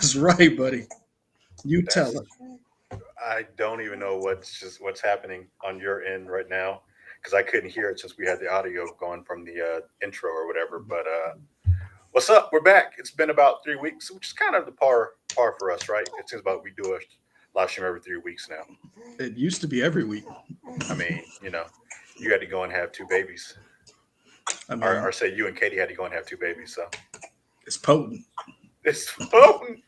That's right, buddy. You tell That's it. I don't even know what's happening on your end right now because I couldn't hear it since we had the audio going from the intro or whatever. But what's up? We're back. It's been about 3 weeks, which is kind of the par for us, right? It seems about we do a live stream every 3 weeks now. It used to be every week. I mean, you had to go and have two babies, I or mean, say you and Katie had to go and have two babies. So it's potent. it's potent.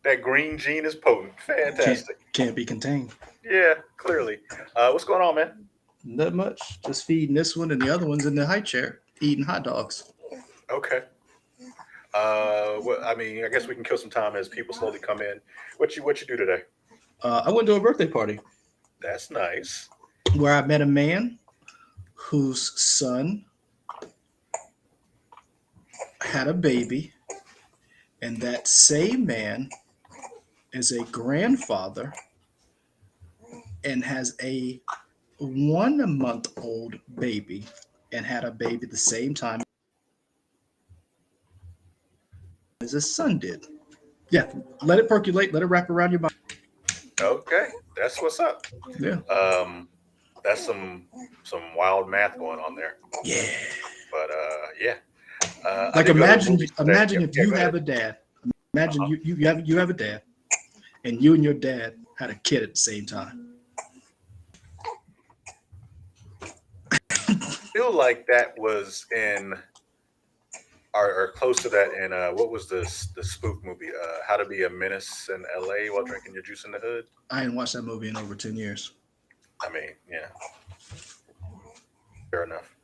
That green gene is potent. Can't Fantastic. can't be contained. Yeah, clearly. What's going on, man? Not much. Just feeding this one and the other one's in the high chair eating hot dogs. Okay. I mean, I guess we can kill some time as people slowly come in. What you do today? I went to a birthday party That's nice. where I met a man whose son had a baby, and that same man is a grandfather and has a 1 month old baby and had a baby the same time as his son did. Yeah, let it percolate, let it wrap around your mind. Okay, that's what's up. Yeah. That's some wild math going on there. Yeah. But yeah. I Like did go to the imagine movies today. imagine Yeah, if yeah, you go have ahead. a dad. Imagine Uh-huh. you have a dad and you and your dad had a kid at the same time. Feel like that was in or close to that in what was the spook movie? How to Be a Menace in L.A. while drinking your juice in the hood. I ain't watched that movie in over 10 years. I mean, yeah, fair enough.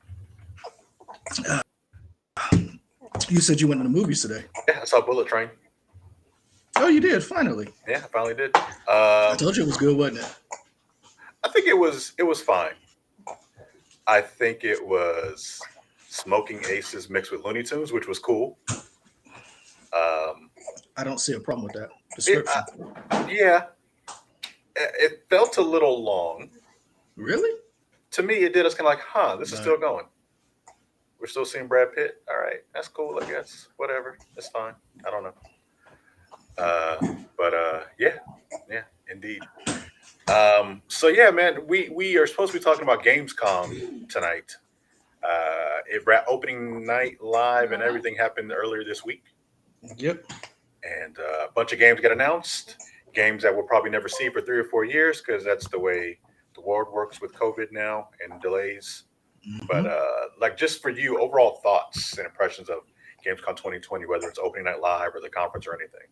You said you went to the movies today. Yeah, I saw Bullet Train. Oh, you did finally. Yeah, I finally did. I told you it was good, wasn't it? I think it was fine. I think it was Smoking Aces mixed with Looney Tunes, which was cool. Um, I don't see a problem with that it, description. yeah, it felt a little long Really? to me. It did. It's kind of like, huh, this is Right. still going. We're still seeing Brad Pitt. All right, that's cool. I guess whatever. It's fine. I don't know. Uh, but yeah, yeah, indeed. So yeah, man, we are supposed to be talking about Gamescom tonight. It opening night live and everything happened earlier this week, Yep. and a bunch of games get announced. Games that we'll probably never see for 3 or 4 years because that's the way the world works with COVID now and delays. But Hmm. like, just for you, overall thoughts and impressions of Gamescom 2020, whether it's opening night live or the conference or anything.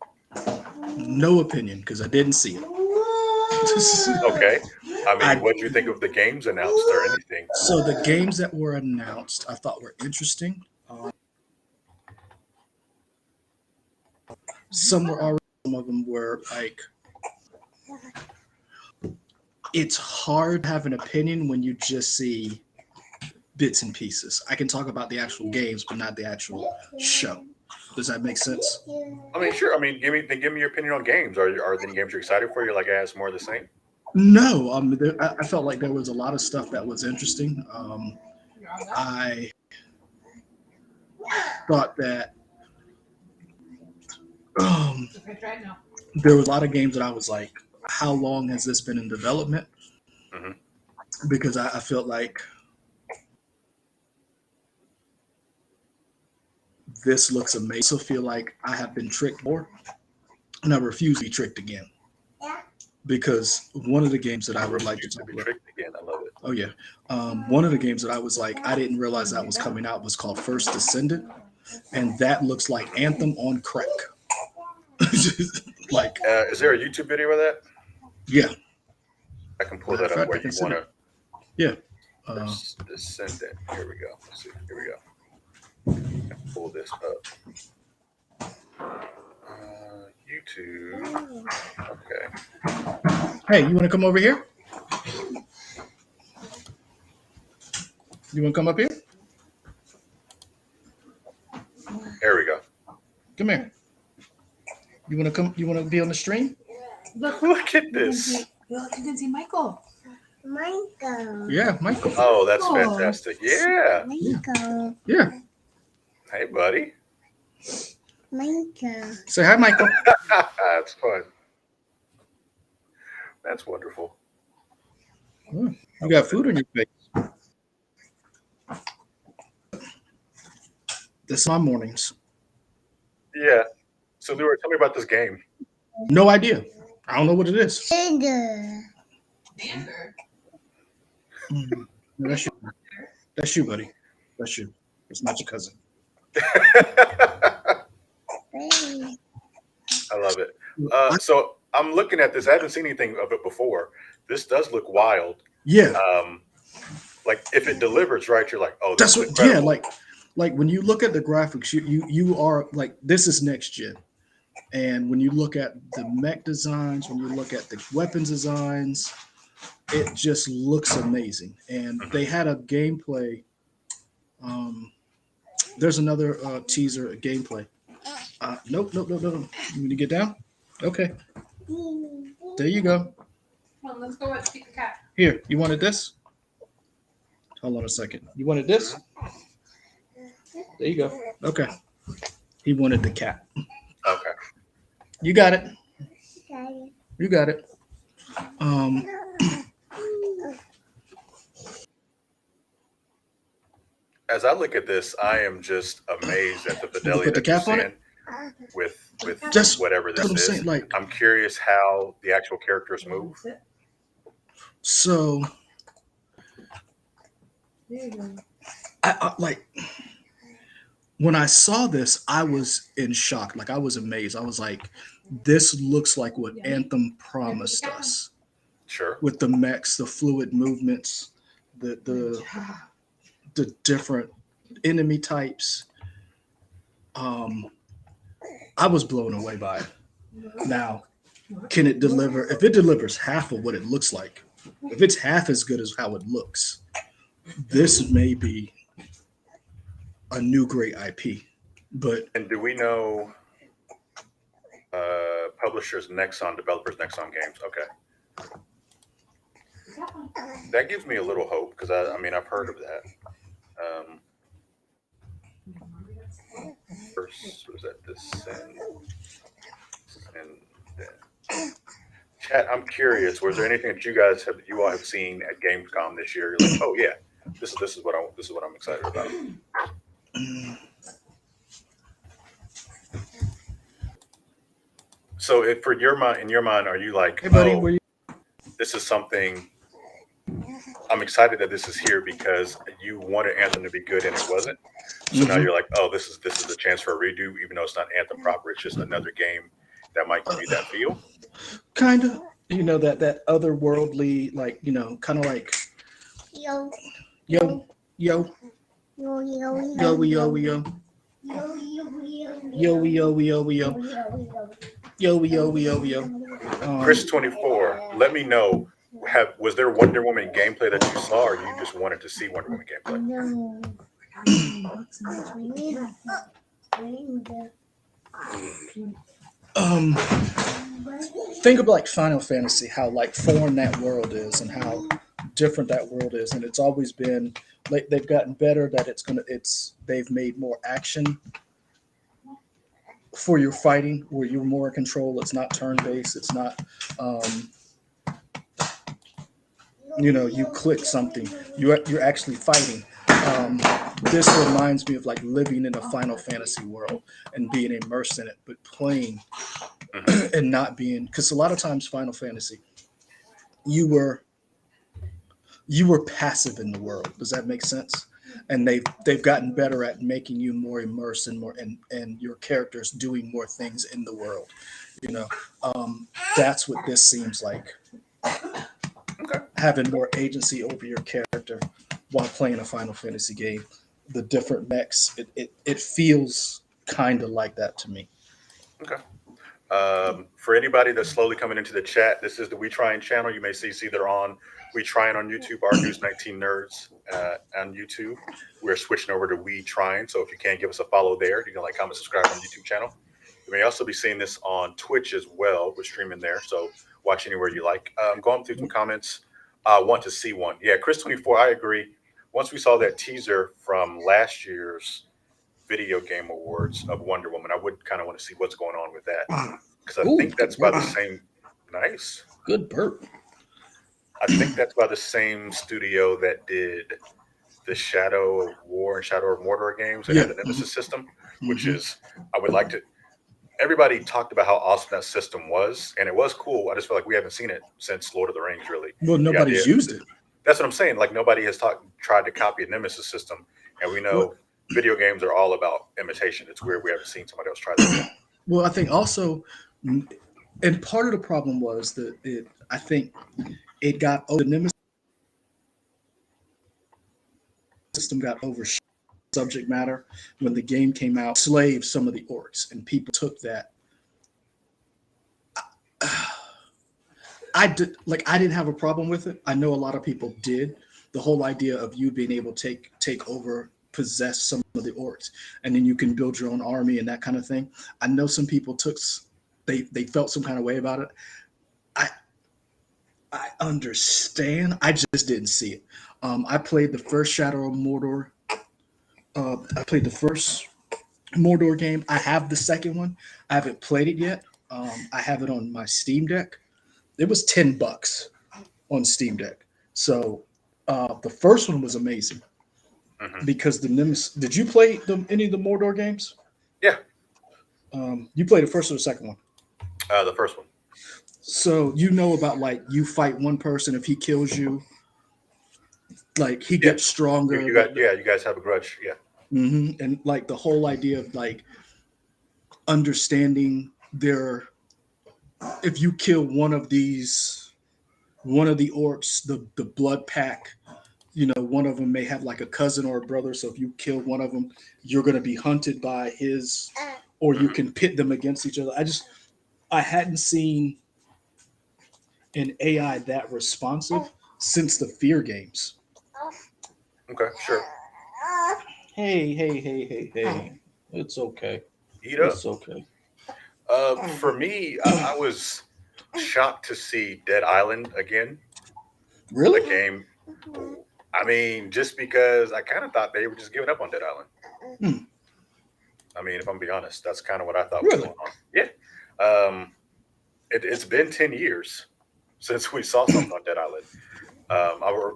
No opinion because I didn't see it. Okay, I mean, I what do you think of the games announced or anything? So the games that were announced, I thought were interesting. Some were already. Some of them were like. It's hard to have an opinion when you just see bits and pieces. I can talk about the actual games, but not the actual show. Does that make sense? I mean, sure. I mean, give me your opinion on games. Are there any games you're excited for? You're like, yeah, it's more of the same. No, I felt like there was a lot of stuff that was interesting. I thought that um, there was a lot of games that I was like, how long has this been in development? Hmm. Because I felt like this looks amazing. I also feel like I have been tricked more, and I refuse to be tricked again. Because one of the games that I would like to Refuse to talk be about, tricked again. I love it. oh yeah, one of the games that I was like, I didn't realize that was coming out was called First Descendant, and that looks like Anthem on crack. Like, Is there a YouTube video of that? yeah, I can pull matter of that up fact, where I can you send want it. to Yeah, uh, first descendant. Here we go. Let's see. Here we go. Pull this up. YouTube. Okay. hey, you want to come over here? You want to come up here? Here we go. Come here. You want to come? You want to be on the stream? Look at this. Look, you can see Michael. Yeah, Michael. Oh, that's Michael. fantastic. Yeah. Yeah. Hey, buddy. Say hi, Michael. That's fun. That's wonderful. You got food on your face. This is my mornings. Yeah. So, Leroy, tell me about this game. No idea. I don't know what it is. Mm. No, that's you, buddy. That's you. It's not your cousin. I love it. I, So I'm looking at this. I haven't seen anything of it before. This does look wild. yeah, Um, like if it delivers right, you're like, oh, this that's is what. Yeah, incredible. like when you look at the graphics, you are like this is next gen. And when you look at the mech designs, when you look at the weapons designs, it just looks amazing. And Mhm. they had a gameplay. Um, there's another teaser, a gameplay. Nope, nope, nope, nope. You need to get down? Okay, there you go. Well, let's go and feed the cat. Here, you wanted this? Hold on a second. You wanted this? Mhm. There you go. Okay. He wanted the cat. Okay. You got it. You got it. Um, As I look at this, I am just amazed at the you can fidelity put the that you're cap on seeing it. with whatever That's what this I'm is. saying. Like, I'm curious how the actual characters move. so I like when I saw this, I was in shock. Like I was amazed. I was like, this looks like what Anthem promised us Sure. with the mechs, the fluid movements, the the different enemy types. Um, I was blown away by it. Now, can it deliver? If it delivers half of what it looks like, if it's half as good as how it looks, this may be a new great IP. But And do we know publishers Nexon, developers Nexon Games? Okay, that gives me a little hope because I mean I've heard of that. Um, First was that and chat. I'm curious. Was there anything that you all have seen at Gamescom this year? You're like, oh yeah, this is what I'm excited about. So if for your mind, in your mind, are you like, hey, buddy, oh, where you? this is something I'm excited that this is here because you wanted Anthem to be good and it wasn't. So now Mm-hmm. you're like, oh, this is a chance for a redo, even though it's not Anthem proper. It's just another game that might give you that feel. Kind of. You know that otherworldly, like kind of like yo yo yo yo yo yo yo yo yo yo yo yo yo yo yo. Chris 24, let me know. Was there Wonder Woman gameplay that you saw, or you just wanted to see Wonder Woman gameplay? Um, think of like Final Fantasy, how like foreign that world is, and how different that world is, and it's always been like they've gotten better. That they've made more action for your fighting, where you're more in control. It's not turn based. It's not, um, you click something. You're actually fighting. Um, this reminds me of like living in a Final Fantasy world and being immersed in it, but playing Hmm. and not being because a lot of times Final Fantasy you were you were passive in the world. Does that make sense? And they've gotten better at making you more immersed and more and your characters doing more things in the world. You know, that's what this seems like, Okay. having more agency over your character while playing a Final Fantasy game. The different mechs, it feels kind of like that to me. Okay. For anybody that's slowly coming into the chat, this is the We Trying channel. You may see it's either on We Trying on YouTube, our News 19 Nerds on YouTube. We're switching over to We Trying. So if you can give us a follow there, you can like, comment, subscribe on the YouTube channel. You may also be seeing this on Twitch as well. We're streaming there. So watch anywhere you like. Going through some comments. Want to see one. Yeah, Chris 24, I agree. Once we saw that teaser from last year's video game awards of Wonder Woman. I would kind of want to see what's going on with that because I Ooh, think that's by the same. Nice. good burp. I think that's by the same studio that did the Shadow of War and Shadow of Mordor games that Yeah. had the Nemesis system, which Hmm. is I would like to. Everybody talked about how awesome that system was, and it was cool. I just feel like we haven't seen it since Lord of the Rings. Really, Well, the idea. nobody's used it. That's what I'm saying. Like nobody has tried to copy a Nemesis system, and we Well, know video games are all about imitation. It's weird we haven't seen somebody else try that yet. well, I think also, and part of the problem was that I think it got the Nemesis system got over subject matter when the game came out, slaved some of the orcs, and people took that. I didn't have a problem with it. I know a lot of people did. The whole idea of you being able to take over, possess some of the orcs, and then you can build your own army and that kind of thing. I know some people they felt some kind of way about it. I I understand. I just didn't see it. I played the first Shadow of Mordor. I played the first Mordor game. I have the second one. I haven't played it yet. I have it on my Steam Deck. It was $10 on Steam Deck. So the first one was amazing Hmm. because the Nemesis. Did you play any of the Mordor games? Yeah, You played the first or the second one. the first one. So you know about like you fight one person, if he kills you, like he Yeah, gets stronger. you got yeah, you guys have a grudge. Yeah. And like the whole idea of like understanding their, if you kill one of the orcs, the blood pack, one of them may have like a cousin or a brother. So if you kill one of them, you're going to be hunted by his, or you Hmm. can pit them against each other. I hadn't seen an AI that responsive since the Fear games. Okay, sure. Hey. It's okay. Eat up. It's okay. For me, I was shocked to see Dead Island again. A Really? game. I mean, just because I kind of thought they were just giving up on Dead Island. Hmm. I mean, if I'm being honest, that's kind of what I thought was Really? going on. Yeah. Um, it's been 10 years since we saw something on Dead Island.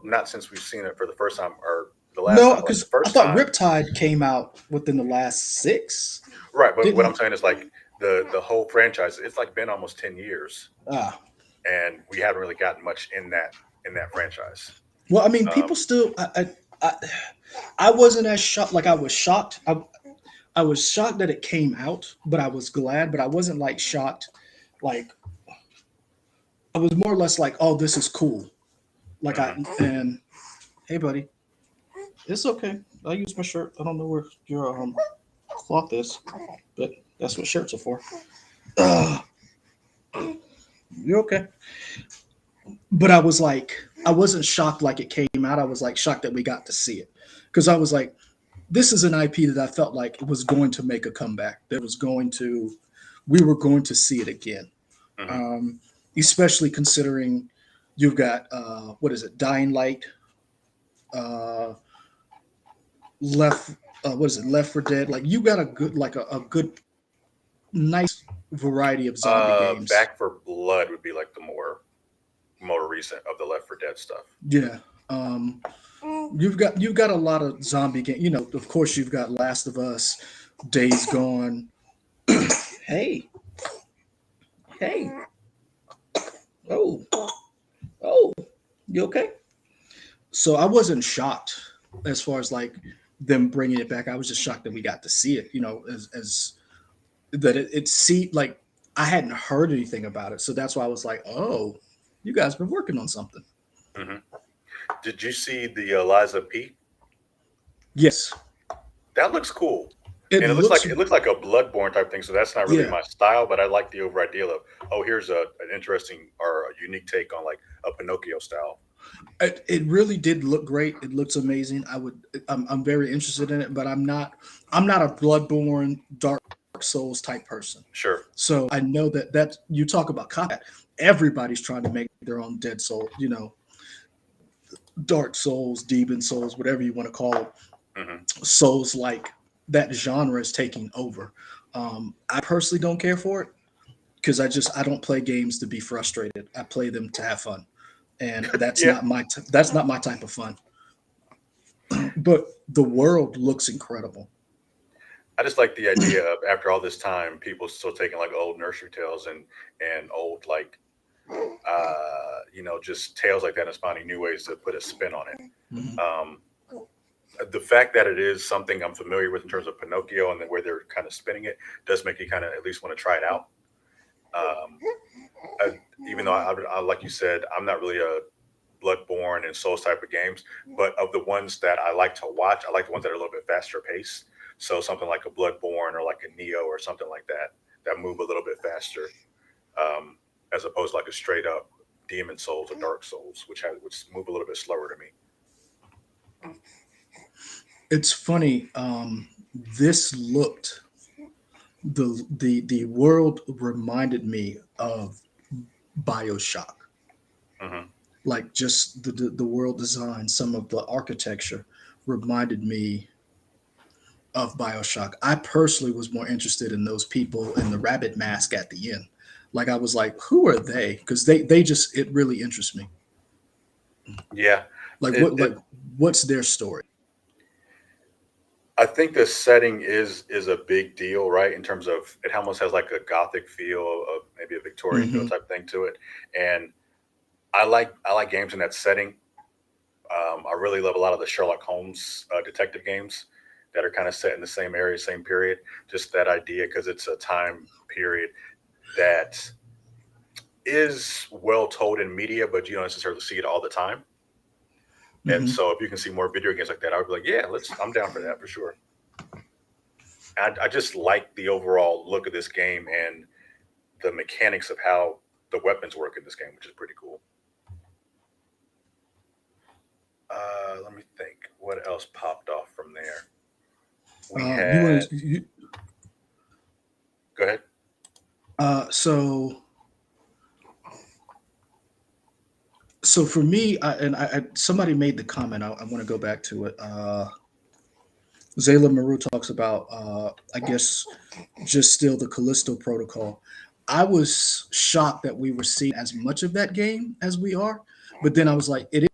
Not since we've seen it for the first time or the last No, time, like the because I first thought time. Riptide came out within the last six, Right. But what didn't I'm it? saying is like the whole franchise, it's like been almost 10 years Ah, and we haven't really gotten much in that franchise. well, I mean, Um, people still. I, I wasn't as shocked. Like I was shocked. I was shocked that it came out, but I was glad. But I wasn't like shocked. Like I was more or less like, oh, this is cool. Like I mhm. and hey, buddy, it's okay. I use my shirt. I don't know where your cloth is, but that's what shirts are for. Ugh, you're okay. But I was like, I wasn't shocked like it came out. I was like shocked that we got to see it because I was like, this is an IP that I felt like it was going to make a comeback. That was going to, we were going to see it again. Mhm. Um, Especially considering you've got what is it, Dying Light, uh, Left, what is it, Left for Dead. Like you got a good, like a good, nice variety of zombie games. Back for Blood would be like the more recent of the Left for Dead stuff. Yeah. Um, you've got a lot of zombie game. Of course, you've got Last of Us, Days Gone. Hey, hey, oh, oh, you okay? So I wasn't shocked as far as like them bringing it back. I was just shocked that we got to see it. As that it see like I hadn't heard anything about it, so that's why I was like, oh, you guys been working on something. Hmm. Did you see the Eliza P? Yes, That looks cool, it and looks. it looks like a Bloodborne type thing. So that's not really Yeah, my style, but I like the over idea of here's an interesting or a unique take on like a Pinocchio style. it really did look great. It looks amazing. I'm very interested in it, but I'm not a Bloodborne, Dark Souls type person. Sure. So I know that you talk about combat. Everybody's trying to make their own Dead Soul, Dark Souls, Demon Souls, whatever you want to call it, Hmm. Souls like. that genre is taking over. I personally don't care for it because I don't play games to be frustrated. I play them to have fun, and Yeah, that's not my type of fun. But the world looks incredible. I just like the idea of after all this time, people still taking like old nursery tales and old like just tales like that and finding new ways to put a spin on it. Mhm. Um, the fact that it is something I'm familiar with in terms of Pinocchio and the way they're kind of spinning it does make you kind of at least want to try it out. Um, I, even though like you said, I'm not really a Bloodborne and Souls type of games, but of the ones that I like to watch, I like the ones that are a little bit faster paced. So something like a Bloodborne or like a Neo or something like that that move a little bit faster, um, as opposed to like a straight up Demon Souls or Dark Souls, which move a little bit slower to me. It's funny. This looked the world reminded me of Bioshock, Hmm. like just the world design, some of the architecture reminded me of Bioshock. I personally was more interested in those people in the rabbit mask at the end. Like I was like, who are they? Because they just it really interests me. Yeah, Like it, what it what's their story? I think the setting is a big deal, right? In terms of it almost has like a gothic feel of maybe a Victorian feel Hmm. type thing to it, and I like games in that setting. I really love a lot of the Sherlock Holmes detective games that are kind of set in the same area, same period. Just that idea because it's a time period that is well told in media, but you don't necessarily see it all the time. And Hmm. so if you can see more video games like that, I would be like, yeah, let's. I'm down for that for sure. I just like the overall look of this game and the mechanics of how the weapons work in this game, which is pretty cool. Let me think. What else popped off from there? We You want had. to Go ahead. so so for me, I somebody made the comment. I want to go back to it. Zayla Maru talks about, I guess, just still the Callisto Protocol. I was shocked that we were seeing as much of that game as we are, but then I was like, it is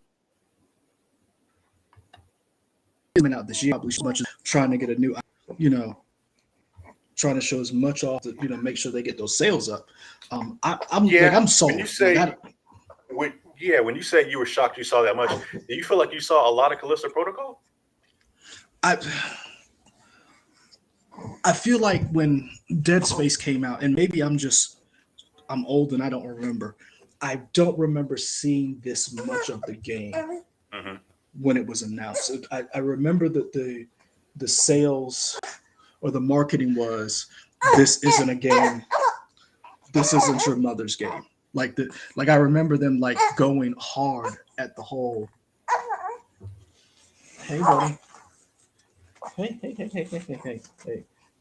coming out this year, probably as much as trying to get a new, you know, trying to show as much off to, make sure they get those sales up. I'm like, Yeah. I'm When you sold. Like, say when you say you were shocked you saw that much, do you feel like you saw a lot of Callisto Protocol? I, I feel like when Dead Space came out, and maybe I'm old and I don't remember. I don't remember seeing this much of the game Hmm. when it was announced. I remember that the sales or the marketing was, this isn't a game. This isn't your mother's game. Like I remember them like going hard at the whole. Hey buddy. Hey.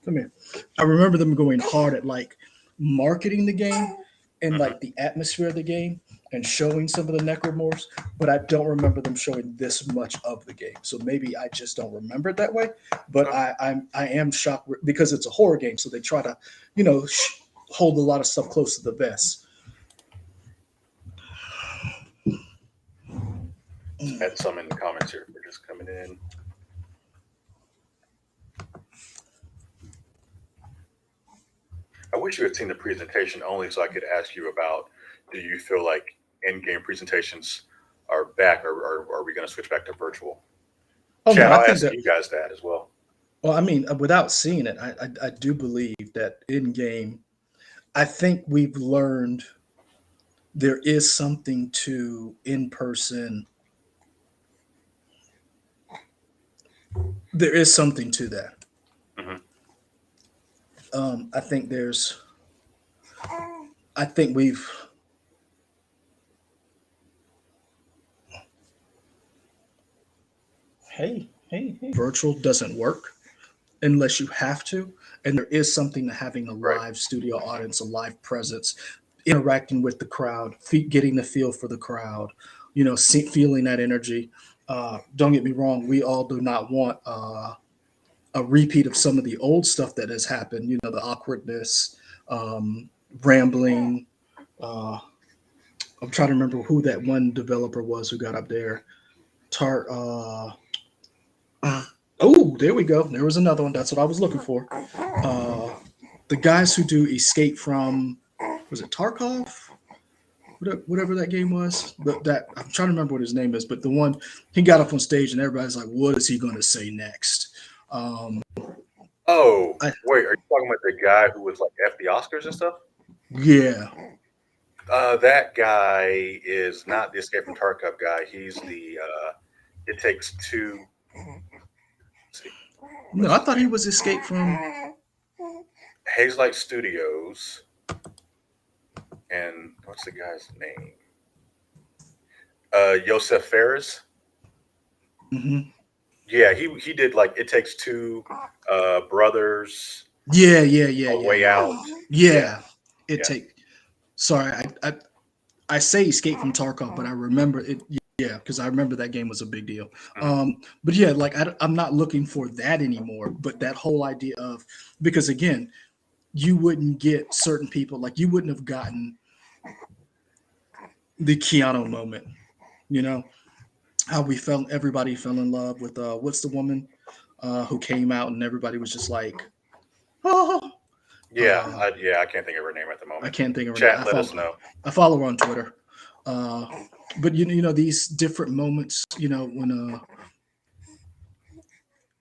Come here. I remember them going hard at like marketing the game and Hmm. like the atmosphere of the game and showing some of the necromorphs, but I don't remember them showing this much of the game. So maybe I just don't remember it that way. But Okay. I am shocked because it's a horror game, so they try to, you know, hold a lot of stuff close to the vest. Had some in the comments here for just coming in. I wish you had seen the presentation only so I could ask you about, do you feel like in-game presentations are back, or are we going to switch back to virtual? Oh no, Chad, I I'll think ask that. you guys that as well. Well, I mean, without seeing it, I do believe that in game, I think we've learned there is something to in person. There is something to that. Hmm. I think there's. I think we've. Virtual doesn't work unless you have to, and there is something to having a Right. live studio audience, a live presence, interacting with the crowd, getting the feel for the crowd, feeling that energy. Don't get me wrong, we all do not want a repeat of some of the old stuff that has happened. You know, the awkwardness, um, rambling. Uh, I'm trying to remember who that one developer was who got up there. Tart. Oh, there we go. There was another one. That's what I was looking for. Uh, the guys who do Escape from, was it Tarkov? Whatever that game was. But that I'm trying to remember what his name is. But the one he got up on stage and everybody's like, "What is he going to say next?" Um, Oh, I, wait, are you talking about the guy who was like F the Oscars and stuff? yeah. That guy is not the Escape from Tarkov guy. He's the It Takes Two. Let's see, No, what's I his thought he name? was Escape from. Hazelight Studios, and what's the guy's name? Yosef Fares. Mhm. Yeah, he did like It Takes Two, Brothers, Yeah, A Way Out. Yeah, yeah. It yeah. take. Sorry, I say Escape from Tarkov, but I remember it. Yeah, because I remember that game was a big deal. Mhm. But yeah, like I'm not looking for that anymore. But that whole idea of, because again, you wouldn't get certain people, like you wouldn't have gotten the Keanu moment. You know how everybody fell in love with what's the woman who came out and everybody was just like, oh, Yeah, I can't think of her name at the I moment. can't think of her name. Chat, let us know. I follow her on Twitter. Uh, but you know these different moments. You know when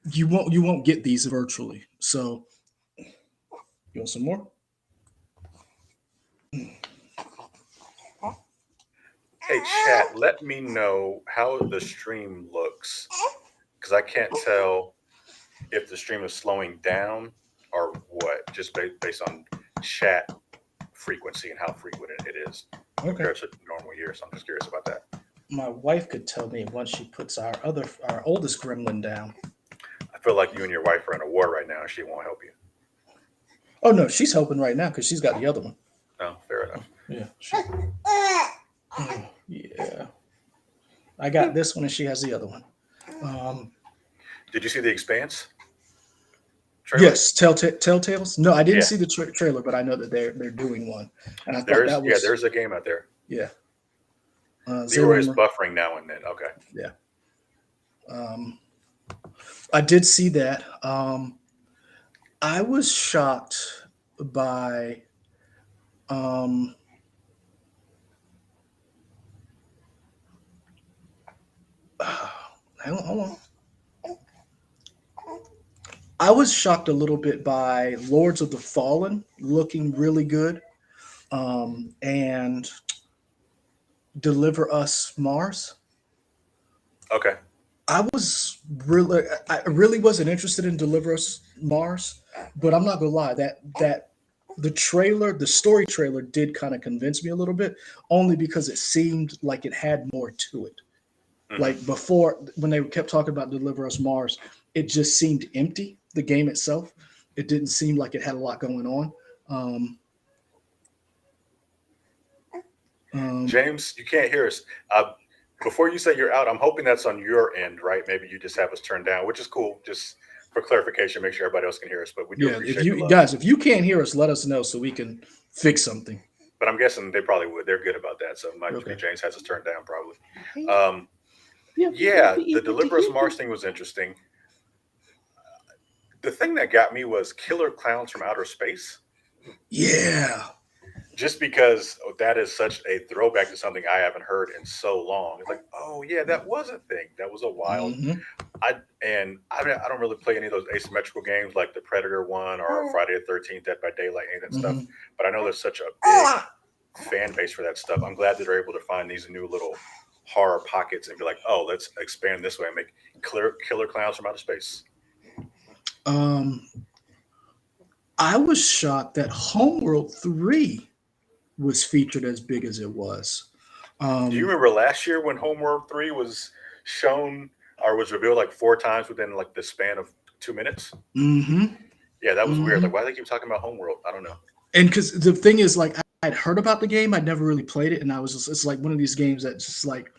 you won't get these virtually. So you want some more? Hey, chat, let me know how the stream looks because I can't tell if the stream is slowing down or what, just based on chat frequency and how frequent it is Okay. compared to normal years. So I'm just curious about that. My wife could tell me once she puts our oldest gremlin down. I feel like you and your wife are in a war right now and she won't help you. Oh no, she's helping right now because she's got the other one. No, fair enough. Yeah. Yeah. I got this one and she has the other one. Um, Did you see The Expanse trailer? yes, Telltales. No, I didn't Yeah, see the trailer, but I know that they're doing one, and I thought that was there's a game out there. yeah. Leroy Zero. is buffering now and then. Okay. Yeah. Um, I did see that. I was shocked by um, hold on. I was shocked a little bit by Lords of the Fallen looking really good, and Deliver Us Mars. Okay. I was really, I really wasn't interested in Deliver Us Mars, but I'm not gonna lie that the trailer, the story trailer, did kind of convince me a little bit, only because it seemed like it had more to it. Hmm. Like before, when they kept talking about Deliver Us Mars, it just seemed empty. The game itself, it didn't seem like it had a lot going on. Um, um, James, you can't hear us. Before you say you're out, I'm hoping that's on your end, right? Maybe you just have us turned down, which is cool. Just for clarification, make sure everybody else can hear us. But we do yeah, if appreciate the you love. guys, if you can't hear us, let us know so we can fix something. But I'm guessing they probably would. They're good about that. So it might just be Okay. James has us turned down, probably. Yeah, the Deliver Us Mars thing was interesting. The thing that got me was Killer Clowns from Outer Space. Yeah. Just because that is such a throwback to something I haven't heard in so long. It's like, oh yeah, that was a thing. That was a wild. Hmm. I don't really play any of those asymmetrical games like the Predator one or Friday the 13th, Dead by Daylight, any of that stuff. Hmm. But I know there's such a big fan base for that stuff. I'm glad that they're able to find these new little horror pockets and be like, oh, let's expand this way and make killer clowns from outer space. Um, I was shocked that Homeworld 3 was featured as big as it was. Do you Um, remember last year when Homeworld 3 was shown or was revealed like four times within like the span of 2 minutes? hmm Yeah, that was weird. hmm Like, why do they keep talking about Homeworld? I don't know. And because the thing is, like, I'd heard about the game, I'd never really played it, and I was just, it's like one of these games that just like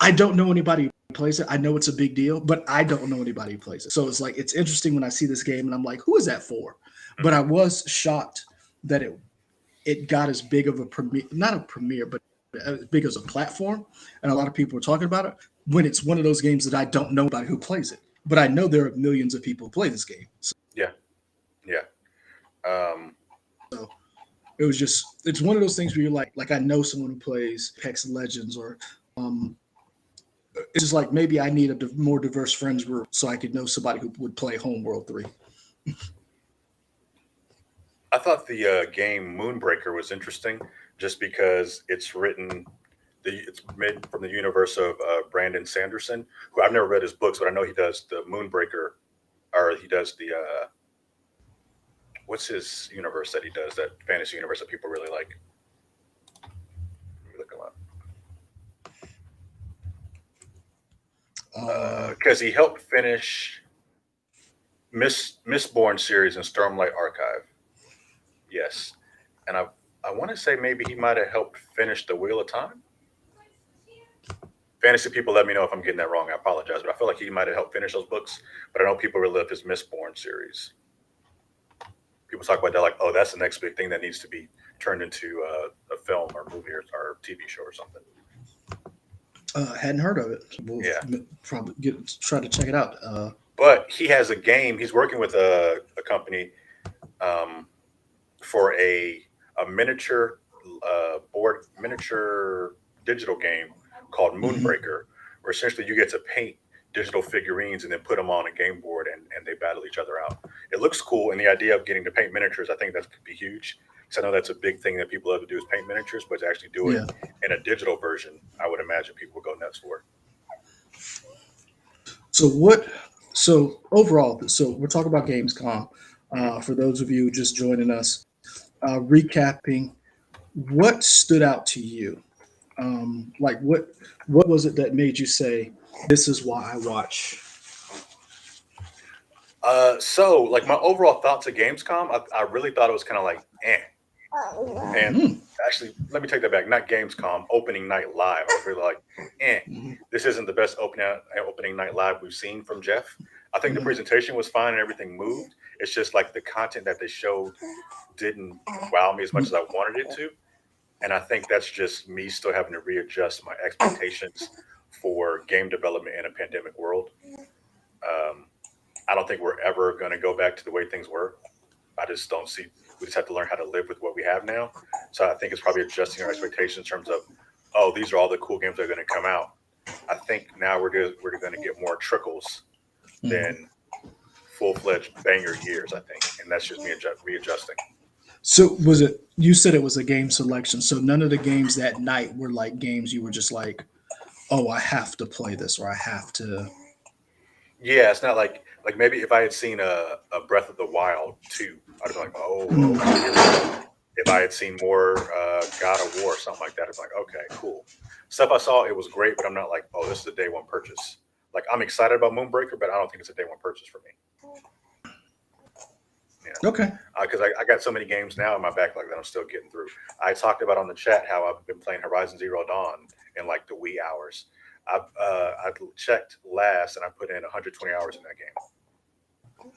I don't know anybody who plays it. I know it's a big deal, but I don't know anybody who plays it. So it's like it's interesting when I see this game and I'm like, who is that for? But I Hmm. was shocked that it got as big of a premiere, not a premiere, but as big as a platform, and a lot of people were talking about it. When it's one of those games that I don't know anybody who plays it, but I know there are millions of people who play this game. Yeah, yeah. Um, So it was just it's one of those things where you're like I know someone who plays Apex Legends or um, it's just like maybe I need a more diverse friends group so I could know somebody who would play Homeworld 3. I thought the game Moonbreaker was interesting, just because it's made from the universe of Brandon Sanderson, who I've never read his books, but I know he does the Moonbreaker, or he does the what's his universe that he does, that fantasy universe that people really like. Let me look him up. Uh, Because he helped finish Mistborn series and Stormlight Archive. Yes, and I want to say maybe he might have helped finish the Wheel of Time. Fantasy people, let me know if I'm getting that wrong. I apologize, but I feel like he might have helped finish those books. But I know people really love his Mistborn series. People talk about that like, oh, that's the next big thing that needs to be turned into a film or movie or TV show or something. hadn't heard of it. We'll Yeah, probably try to check it out. but he has a game. He's working with a company um, for a miniature digital game called Mhm. Moonbreaker, where essentially you get to paint digital figurines and then put them on a game board, and they battle each other out. It looks cool, and the idea of getting to paint miniatures, I think that could be huge. Because I know that's a big thing that people love to do is paint miniatures, but to actually do it Yeah. in a digital version, I would imagine people would go nuts for. So what? So overall, so we're talking about Gamescom. Hmm. For those of you just joining us, recapping, what stood out to you? Like what was it that made you say this is why I watch? So like my overall thoughts of Gamescom, I really thought it was kind of like, eh. And Mm. actually, let me take that back. Not Gamescom, opening night live. I was really like, eh, Mhm. this isn't the best opening night live we've seen from Jeff. I think the Mhm. presentation was fine and everything moved. It's just like the content that they showed didn't wow me as much as I wanted it to. And I think that's just me still having to readjust my expectations for game development in a pandemic world. Um, I don't think we're ever going to go back to the way things were. I just don't see. We just have to learn how to live with what we have now. So I think it's probably adjusting our expectations in terms of, oh, these are all the cool games that are going to come out. I think now we're going to get more trickles Mhm. than full fledged banger years. I think, and that's just me readjusting. So was it? You said it was a game selection. So none of the games that night were like games you were just like, oh, I have to play this or I have to. Yeah, it's not like maybe if I had seen a Breath of the Wild 2, I'd be like, oh, okay, Mm. here we go. If I had seen more God of War or something like that, I'd be like, okay, cool. Stuff I saw, it was great, but I'm not like, oh, this is a day one purchase. Like I'm excited about Moonbreaker, but I don't think it's a day one purchase for me. Yeah, Okay. because I got so many games now in my backlog that I'm still getting through. I talked about on the chat how I've been playing Horizon Zero Dawn in like the wee hours. I checked last and I put in 120 hours in that game,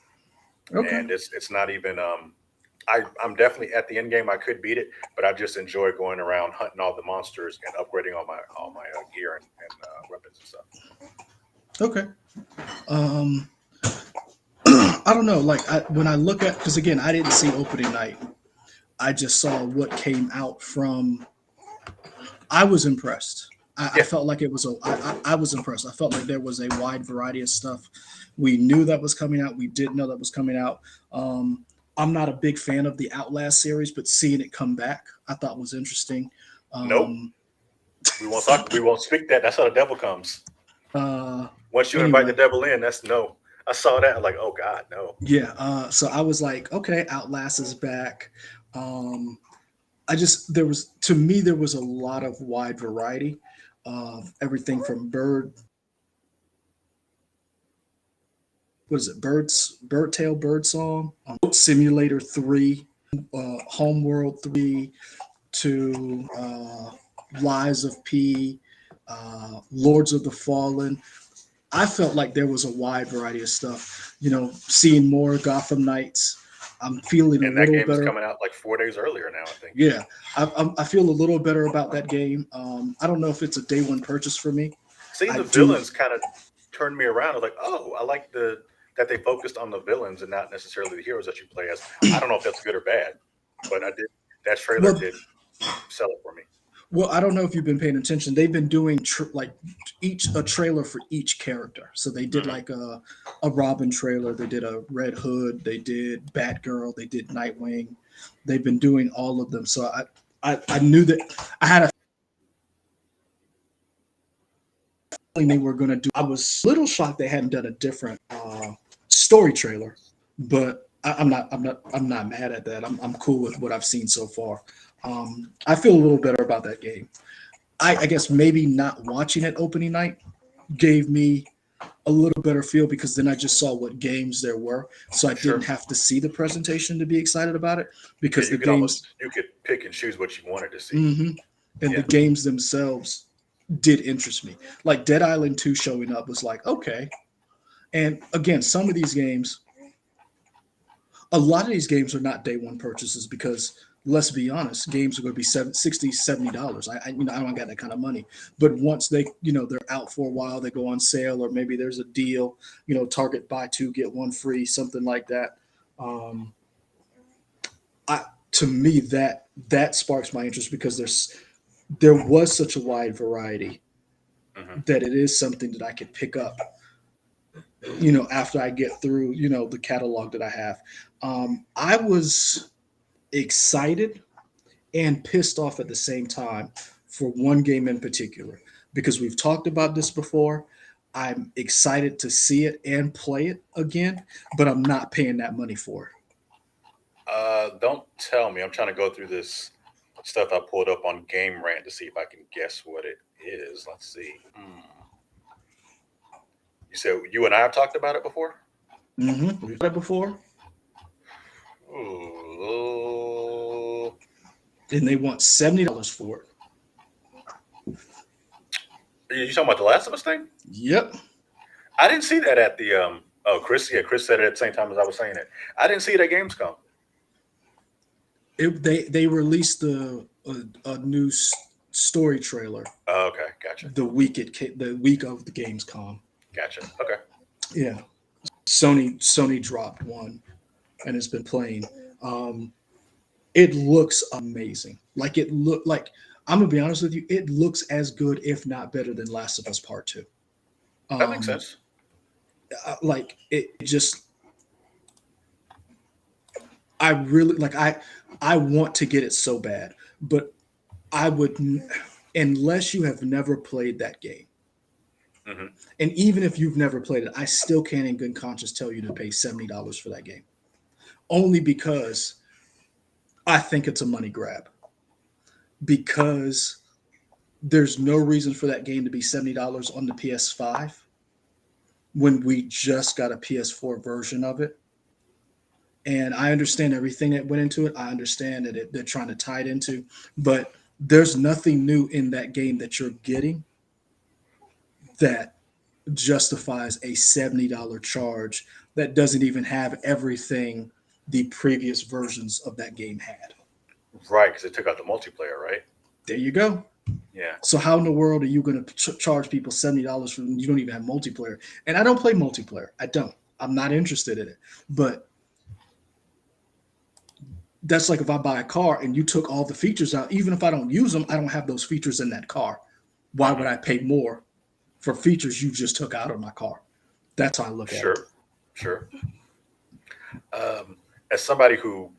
Okay. and it's not even I'm definitely at the end game. I could beat it, but I just enjoy going around hunting all the monsters and upgrading all my gear and weapons and stuff. Okay. Um, I don't know. Like when I look at, because again, I didn't see opening night. I just saw what came out from. I was impressed. I Yeah, felt like it was I was impressed. I felt like there was a wide variety of stuff. We knew that was coming out. We didn't know that was coming out. Um, I'm not a big fan of the Outlast series, but seeing it come back, I thought was interesting. nope. Um, We won't talk. We won't speak that. That's how the devil comes. uh, Once you invite the anyway, devil in, that's no. I saw that. I'm like, oh God, no. yeah. So I was like, okay, Outlast is back. Um, I just there was to me there was a lot of wide variety of everything from what is it bird tail bird song, Simulator 3, Homeworld 3 to Lies of P. Lords of the Fallen. I felt like there was a wide variety of stuff. Seeing more Gotham Knights. I'm feeling a And that little game is better. coming out like 4 days earlier now, I think. Yeah, I feel a little better about that game. I don't know if it's a day one purchase for me. Seeing I the do. villains kind of turned me around. I was like, oh, I like that they focused on the villains and not necessarily the heroes that you play as. I don't know if that's good or bad, but I did. That trailer Well, did sell it for me. well, I don't know if you've been paying attention. They've been doing like each a trailer for each character. So they did Hmm. like a Robin trailer. They did a Red Hood. They did Batgirl. They did Nightwing. They've been doing all of them. So I knew that I had a feeling they were going to do. I was a little shocked they hadn't done a different story trailer, but I'm not mad at that. I'm cool with what I've seen so far. I feel a little better about that game. I guess maybe not watching it opening night gave me a little better feel because then I just saw what games there were, so I didn't Sure. have to see the presentation to be excited about it Yeah, because you the could almost games, you could pick and choose what you wanted to see. hmm and the Yeah. games themselves did interest me. Like Dead Island 2 showing up was like, okay. And again, some of these games, a lot of these games are not day one purchases because let's be honest, games are going to be 60 $70. I don't got that kind of money. But once they're out for a while, they go on sale, or maybe there's a deal, Target buy two get one free, something like that. um, I, to me, that sparks my interest because there was such a wide variety Hmm. that it is something that I could pick up, after I get through, the catalog that I have. I was excited and pissed off at the same time for one game in particular because we've talked about this before. I'm excited to see it and play it again, but I'm not paying that money for it. Don't tell me. I'm trying to go through this stuff I pulled up on Game Rant to see if I can guess what it is. Let's see. You said you and I have talked about it before. We've done it before, Ooh. and they want $70 for it. You talking about the Last of Us thing? Yep. I didn't see that at the Oh, Chris. Yeah, Chris said it at the same time as I was saying it. I didn't see it at Gamescom. They released a new story trailer Oh, okay, gotcha, the week of the Gamescom. gotcha. Okay. Yeah, Sony dropped one and has been playing. Um, it looks amazing. Like I'm gonna be honest with you, it looks as good, if not better, than Last of Us Part Two. That makes Um, sense. like it just, I really like. I want to get it so bad, but I would, unless you have never played that game, Hmm. and even if you've never played it, I still can't in good conscience tell you to pay $70 for that game. Only because I think it's a money grab. Because there's no reason for that game to be $70 on the PS5 when we just got a PS4 version of it. And I understand everything that went into it. I understand that they're trying to tie it into, but there's nothing new in that game that you're getting that justifies a $70 charge that doesn't even have everything the previous versions of that game had. Right, because it took out the multiplayer, right? There you go. Yeah. So how in the world are you going to charge people $70 for when you don't even have multiplayer? And I don't play multiplayer. I don't. I'm not interested in it. But that's like if I buy a car and you took all the features out, even if I don't use them, I don't have those features in that car. Why would Hmm. I pay more for features you just took out of my car? That's how I look at it. Sure, sure. As somebody who,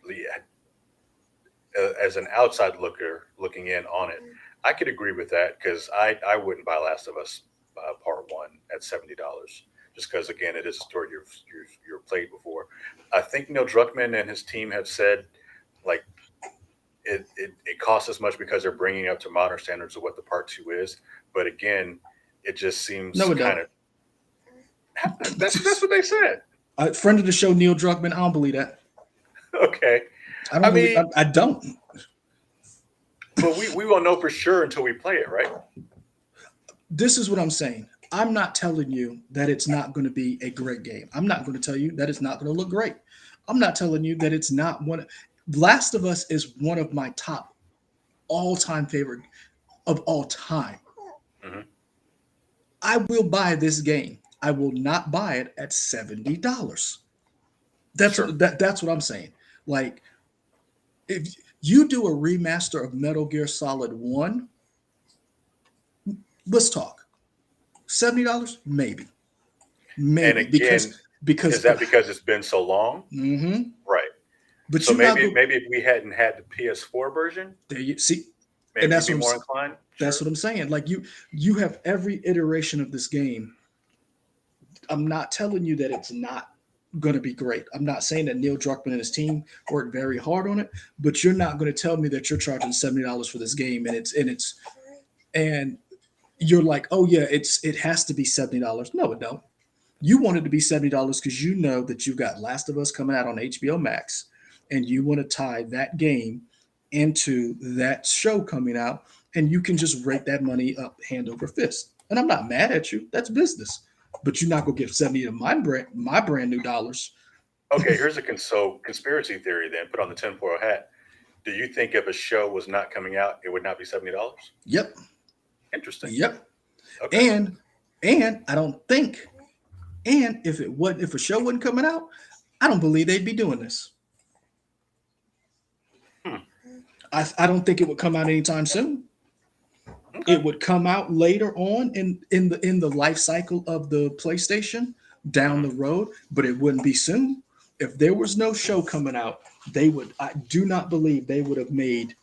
as an outside looker looking in on it, I could agree with that because I wouldn't buy Last of Us Part One at $70 just because again it is a story you've played before. I think Neil Druckmann and his team have said like it costs as much because they're bringing it up to modern standards of what the Part Two is, but again, it just seems No, it kind don't. of that's what they said. Friend of the show, Neil Druckmann. I don't believe that. Okay, I don't I believe. mean, I don't. but we won't know for sure until we play it, right? this is what I'm saying. I'm not telling you that it's not going to be a great game. I'm not going to tell you that it's not going to look great. I'm not telling you that it's not one. Last of Us is one of my top all-time favorite of all time. Hmm. I will buy this game. I will not buy it at $70. Sure. That's what I'm saying. Like if you do a remaster of Metal Gear Solid 1, let's talk. $70? Maybe. And Maybe again, is because of that because it's been so long? mm-hmm. Right. But So you're not maybe go maybe if we hadn't had the PS4 version, there you see, and maybe you'd be more inclined. that's Sure. what I'm saying. Like you have every iteration of this game. I'm not telling you that it's not going to be great. I'm not saying that Neil Druckmann and his team worked very hard on it, but you're not going to tell me that you're charging $70 for this game and you're like, oh yeah, it has to be $70. No, it don't. You want it to be $70 because you know that you've got Last of Us coming out on HBO Max, and you want to tie that game into that show coming out, and you can just rake that money up hand over fist. And I'm not mad at you. That's business. But you're not gonna give 70 of my brand new dollars. Okay, here's a conspiracy theory then. Put on the tinfoil hat. Do you think if a show was not coming out, it would not be $70? Yep, Interesting. yep. Okay. And I don't think, and if a show wasn't coming out, I don't believe they'd be doing this. Hmm. I don't think it would come out anytime soon. Okay. It would come out later on in the life cycle of the PlayStation down Hmm. the road, but it wouldn't be soon. If there was no show coming out, they would. I do not believe they would have made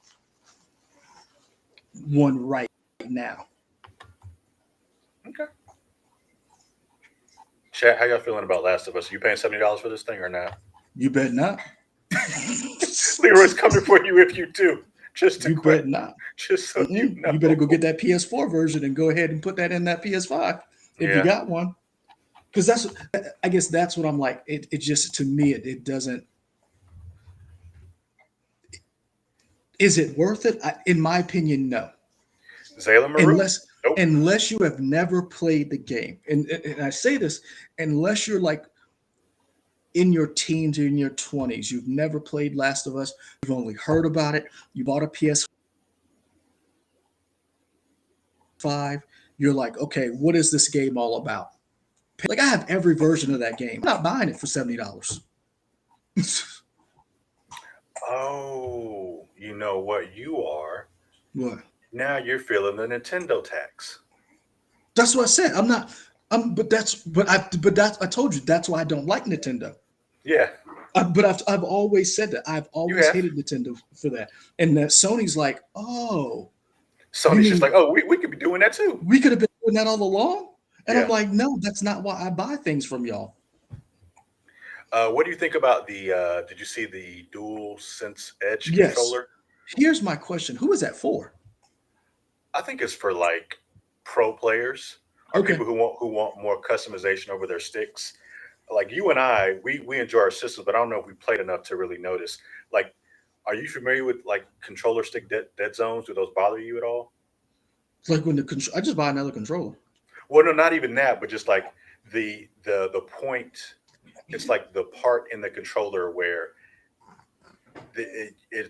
one right now. Okay. Chat, how y'all feeling about Last of Us? You paying $70 for this thing or not? You bet not. Leroy's coming for you if you do. Just to You bet quit. not. Just so you Mm-mm. know. You better go get that PS4 version and go ahead and put that in that PS5 if you Yeah. got one. Because I guess that's what I'm like. It just to me it doesn't. Is it worth it? In my opinion, no. Zayla Maru? unless Nope. unless you have never played the game. And I say this, unless you're like in your teens or in your 20s, you've never played Last of Us, you've only heard about it, you bought a PS5, you're like, okay, what is this game all about? Like I have every version of that game. I'm not buying it for $70. Oh, you know what you are? What? Now you're feeling the Nintendo tax. That's what I said. I'm not. But that's I told you that's why I don't like Nintendo. Yeah, But I've always said that. I've you always have. hated Nintendo for that. And that Sony's like, oh, you Sony's just like, mean oh, we could be doing that too. we could have been doing that all along? And I'm Yeah. like, no, that's not why I buy things from y'all. What do you think about the? Did you see the Dual Sense Edge Yes. controller? Here's my question: who is that for? I think it's for like pro players or Okay. people who want more customization over their sticks. Like you and I, we enjoy our systems, but I don't know if we played enough to really notice. Like, are you familiar with like controller stick dead zones? Do those bother you at all? It's like when I just buy another controller. Well, no, not even that, but just like the point. It's like the part in the controller where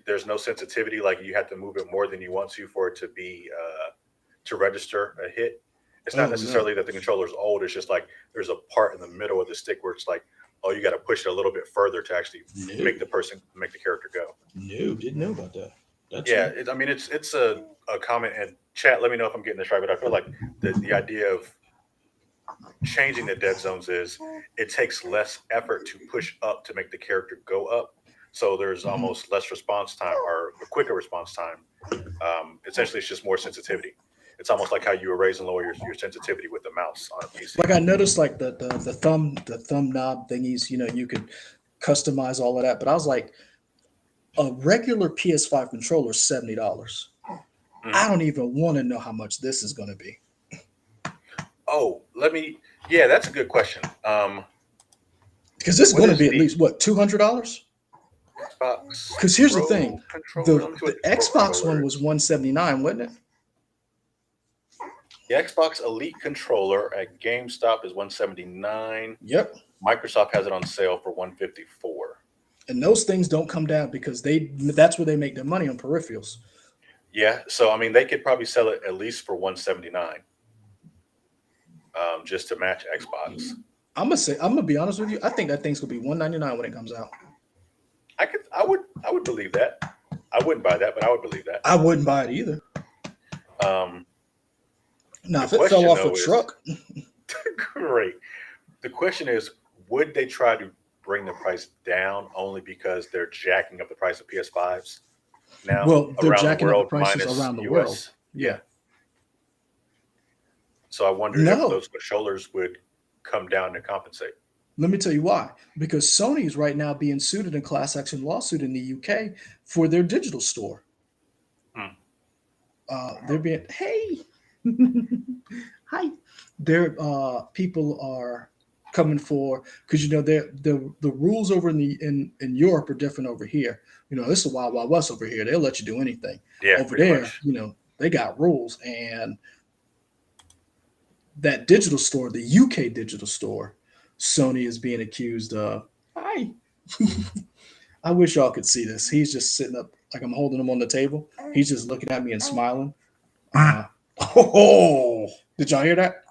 there's no sensitivity. Like you have to move it more than you want to for it to register a hit. It's not Oh no, necessarily that the controller's old. It's just like there's a part in the middle of the stick where it's like, oh, you got to push it a little bit further to actually no, make the character go. no, didn't know about that. That's Yeah, new. I mean it's a comment and chat. Let me know if I'm getting this right, but I feel like the idea of changing the dead zones is it takes less effort to push up to make the character go up. So there's Mhm. almost less response time or a quicker response time. Essentially, it's just more sensitivity. It's almost like how you raise and lower your sensitivity with the mouse on a PC. Like I noticed, like the thumb knob thingies. You could customize all of that. But I was like, a regular PS5 controller is $70. I Mhm. don't even want to know how much this is going to be Oh, let me. Yeah, that's a good question. because this is What going to is be at the least what $200. Xbox Because here's the Pro thing, controller? Let the me see what the the Pro Xbox controller one was is. 179, wasn't it? The Xbox Elite controller at GameStop is 179. Yep. Microsoft has it on sale for 154. And those things don't come down because that's where they make their money on peripherals. Yeah, so I mean they could probably sell it at least for 179, just to match Xbox. I'm gonna be honest with you. I think that thing's gonna be 199 when it comes out. I would believe that. I wouldn't buy that, but I would believe that. I wouldn't buy it either. Um, Now, the if it fell question off a though is truck, great. The question is, would they try to bring the price down only because they're jacking up the price of PS5s now well, they're around the jacking up the world prices minus around the world. US? Yeah. Yeah. So I wonder if No, those controllers would come down to compensate. let me tell you why. Because Sony's right now being sued in a class action lawsuit in the UK for their digital store. Hmm. They're being hey, hi. Their people are coming for because the rules over in Europe are different over here. This is Wild Wild West over here. They'll let you do anything. Yeah, Over pretty there, much. they got rules, and that digital store, the UK digital store, Sony is being accused of. Hi. I wish y'all could see this. He's just sitting up like I'm holding him on the table. He's just looking at me and smiling. Uh, oh, did y'all hear that?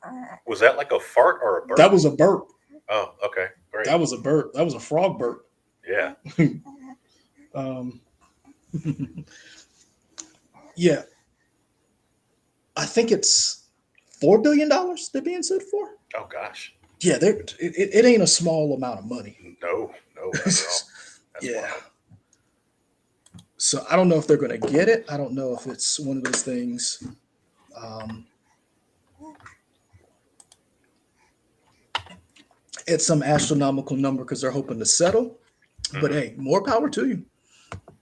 Was that like a fart or a That burp? was a burp. Oh, okay, great. That was a burp. That was a frog burp. Yeah. um, yeah, I think it's $4 billion they're being sued for. Oh gosh. Yeah, it ain't a small amount of money. No, no, not at all. That's Yeah. wild. So I don't know if they're going to get it. I don't know if it's one of those things. Um, it's some astronomical number because they're hoping to settle. But Hmm. hey, more power to you.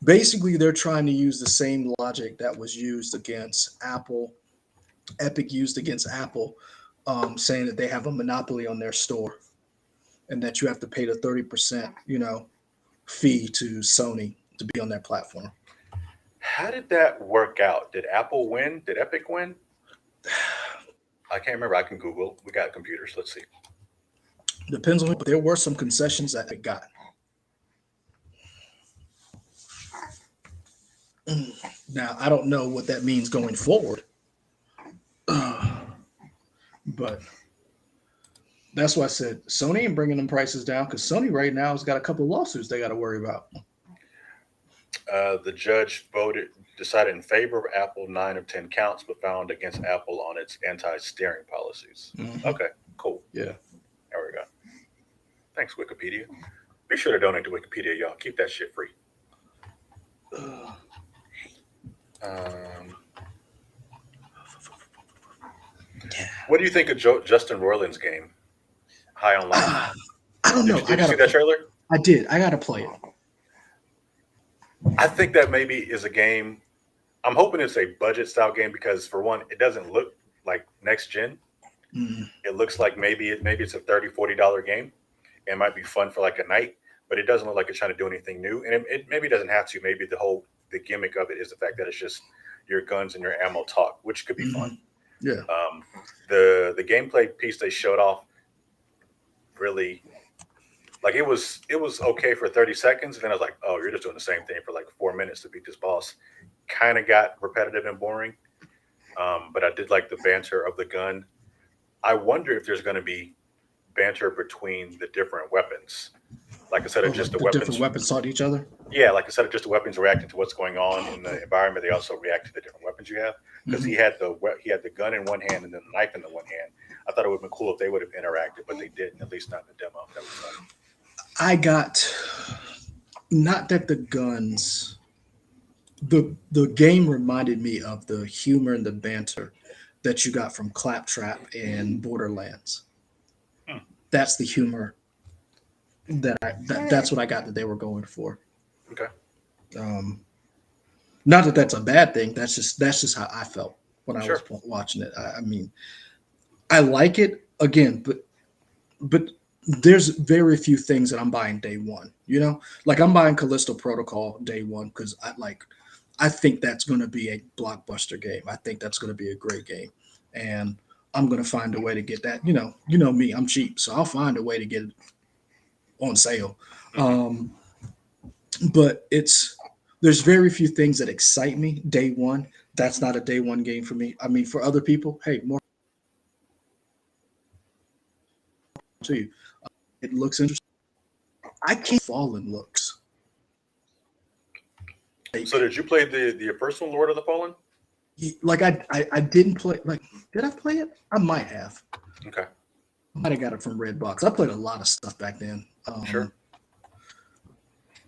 Basically, they're trying to use the same logic that was used against Apple, Epic used against Apple, saying that they have a monopoly on their store and that you have to pay the 30%, fee to Sony to be on their platform. How did that work out? Did Apple win? Did Epic win? I can't remember. I can Google. We got computers. Let's see. Depends on, but there were some concessions that they got. Now, I don't know what that means going forward, but that's why I said Sony ain't bringing them prices down because Sony right now has got a couple of lawsuits they got to worry about. The judge decided in favor of Apple 9 of 10 counts, but found against Apple on its anti-steering policies. Mhm. Okay, cool. Yeah. There we go. Thanks, Wikipedia. Be sure to donate to Wikipedia, y'all. Keep that shit free. Uh, Um, yeah. what do you think of Justin Roiland's game, High on Life? Ah, I don't Did know. you, did you see that trailer? I did. I gotta play it. I think that maybe is a game. I'm hoping it's a budget style game because for one, it doesn't look like next gen. Mm, It looks like maybe it's a $30-$40 game. It might be fun for like a night, but it doesn't look like it's trying to do anything new. And it maybe doesn't have to. Maybe the gimmick of it is the fact that it's just your guns and your ammo talk, which could be fun. mhm. Yeah. The gameplay piece they showed off really like it was okay for 30 seconds, and then I was like, oh, you're just doing the same thing for like 4 minutes to beat this boss. Kind of got repetitive and boring. But I did like the banter of the gun. I wonder if there's going to be banter between the different weapons. Like instead Oh, of just like the the different weapons, weapons taught each other. yeah, like instead of just the weapons reacting to what's going on in the environment, they also react to the different weapons you have. Because Hmm. he had the gun in one hand and then the knife in the one hand. I thought it would have been cool if they would have interacted, but they didn't. At least not in the demo. That was fun. I got not that the guns. The game reminded me of the humor and the banter that you got from Claptrap and Borderlands. Hmm. That's the humor that's what I got that they were going for. Okay, Um, Not that that's a bad thing. That's just how I felt when I was sure. watching it. I mean, I like it again, but there's very few things that I'm buying day one. Like I'm buying Callisto Protocol day one because I think that's going to be a blockbuster game. I think that's going to be a great game. and I'm gonna find a way to get that. You know me, I'm cheap, so I'll find a way to get it on sale. Hmm. Um, but there's very few things that excite me day one. That's not a day one game for me. I mean, for other people, hey, more to you. It looks interesting. I can't Fallen looks So like did you play the first one, Lord of the Fallen? I didn't play like did I play it? I might have. Okay, Might have got it from Redbox. I played a lot of stuff back then. sure.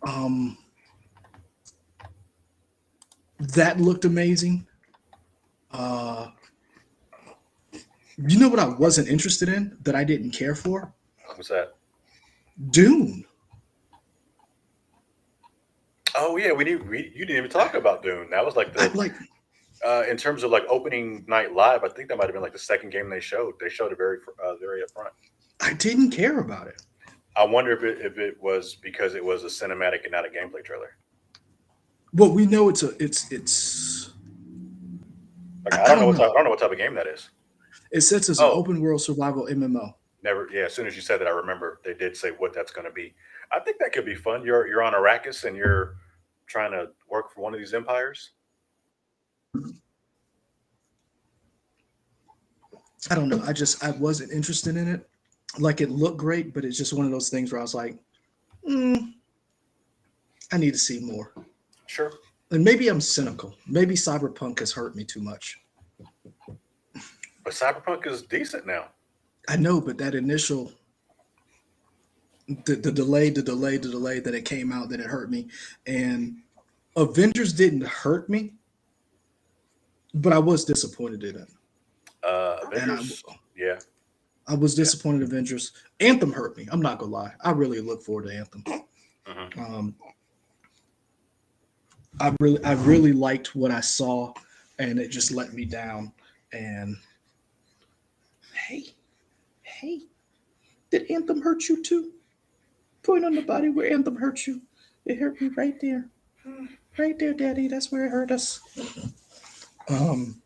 Um, that looked amazing. Uh, you know what I wasn't interested in that I didn't care for? What's that? Dune. Oh yeah, you didn't even talk about Dune. That was like I the like. in terms of like opening night live. I think that might have been like the second game they showed. They showed it very upfront. I didn't care about it. I wonder if it was because it was a cinematic and not a gameplay trailer. Well, we know it's. Like I don't I know. don't know what type of game that is. It says it's an Oh, open world survival MMO. never. Yeah, as soon as you said that, I remember they did say what that's going to be. I think that could be fun. You're on Arrakis and you're trying to work for one of these empires. I don't know. I wasn't interested in it. Like it looked great, but it's just one of those things where I was like, mm, I need to see more. Sure, And maybe I'm cynical. Maybe Cyberpunk has hurt me too much. but Cyberpunk is decent now. I know, but that initial the delay that it came out that it hurt me. And Avengers didn't hurt me, but I was disappointed in it. And Avengers. Yeah, I was yeah. disappointed in Avengers. Anthem hurt me. I'm not gonna lie. I really look forward to Anthem. Hmm. Um, I really liked what I saw, and it just let me down. And hey, hey, did Anthem hurt you too? Point on the body where Anthem hurt you. It hurt me right there, Daddy. That's where it hurt us. Um,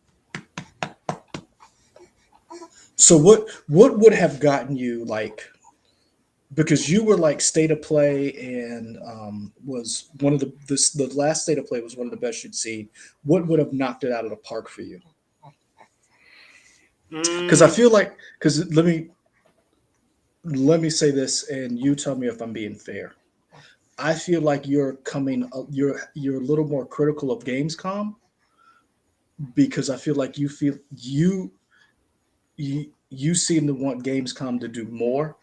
so what would have gotten you like because you were like state of play and was one of the last state of play was one of the best you'd seen. What would have knocked it out of the park for you? Because I Mm, feel like because let me say this and you tell me if I'm being fair. I feel like you're a little more critical of Gamescom because I feel like you seem to want Gamescom to do more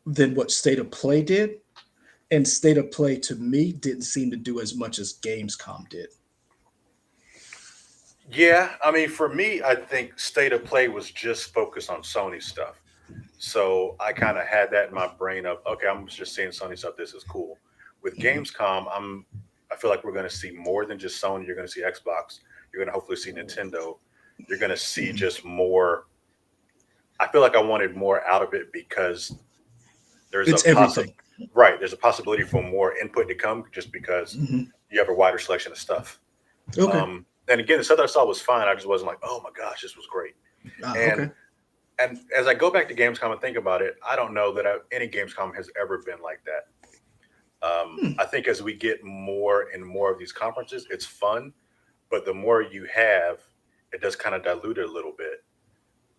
than what State of Play did, and State of Play to me didn't seem to do as much as Gamescom did. yeah, I mean, for me, I think State of Play was just focused on Sony stuff. So I kind of had that in my brain of, okay, I'm just seeing Sony stuff. This is cool. With Mhm. Gamescom, I feel like we're going to see more than just Sony. You're going to see Xbox. You're going to hopefully see Nintendo. You're going to see Mhm. just more. I feel like I wanted more out of it because there's a It's everything. right. There's a possibility for more input to come just because Hmm. you have a wider selection of stuff. Okay. And again, the stuff that I saw was fine. I just wasn't like, oh my gosh, this was great. Okay. And and as I go back to Gamescom and think about it, I don't know that any Gamescom has ever been like that. Hmm. I think as we get more and more of these conferences, it's fun, but the more you have, it does kind of dilute it a little bit.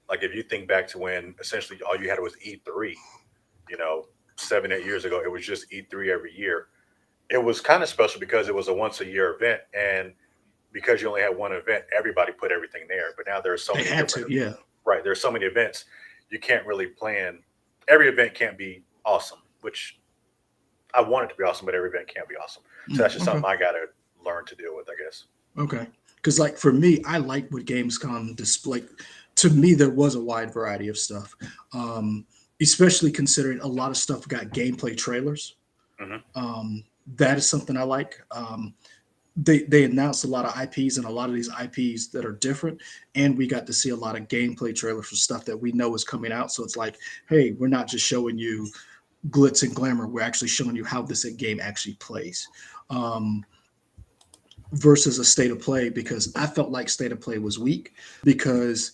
Like if you think back to when essentially all you had was E3, you know, 7, 8 years ago, it was just E3 every year. It was kind of special because it was a once a year event, and because you only had one event, everybody put everything there. But now there are so They many had to. different Yeah. right. There's so many events, you can't really plan. Every event can't be awesome, which I want it to be awesome, but every event can't be awesome. So that's just Okay. something I got to learn to deal with, I guess. Okay. Because like for me, I like what Gamescom display. To me, there was a wide variety of stuff, um, especially considering a lot of stuff got gameplay trailers. Hmm. Um, that is something I like. They announced a lot of IPs and a lot of these IPs that are different, and we got to see a lot of gameplay trailers for stuff that we know is coming out. So it's like, hey, we're not just showing you glitz and glamour; we're actually showing you how this game actually plays. Um, versus a State of Play, because I felt like State of Play was weak because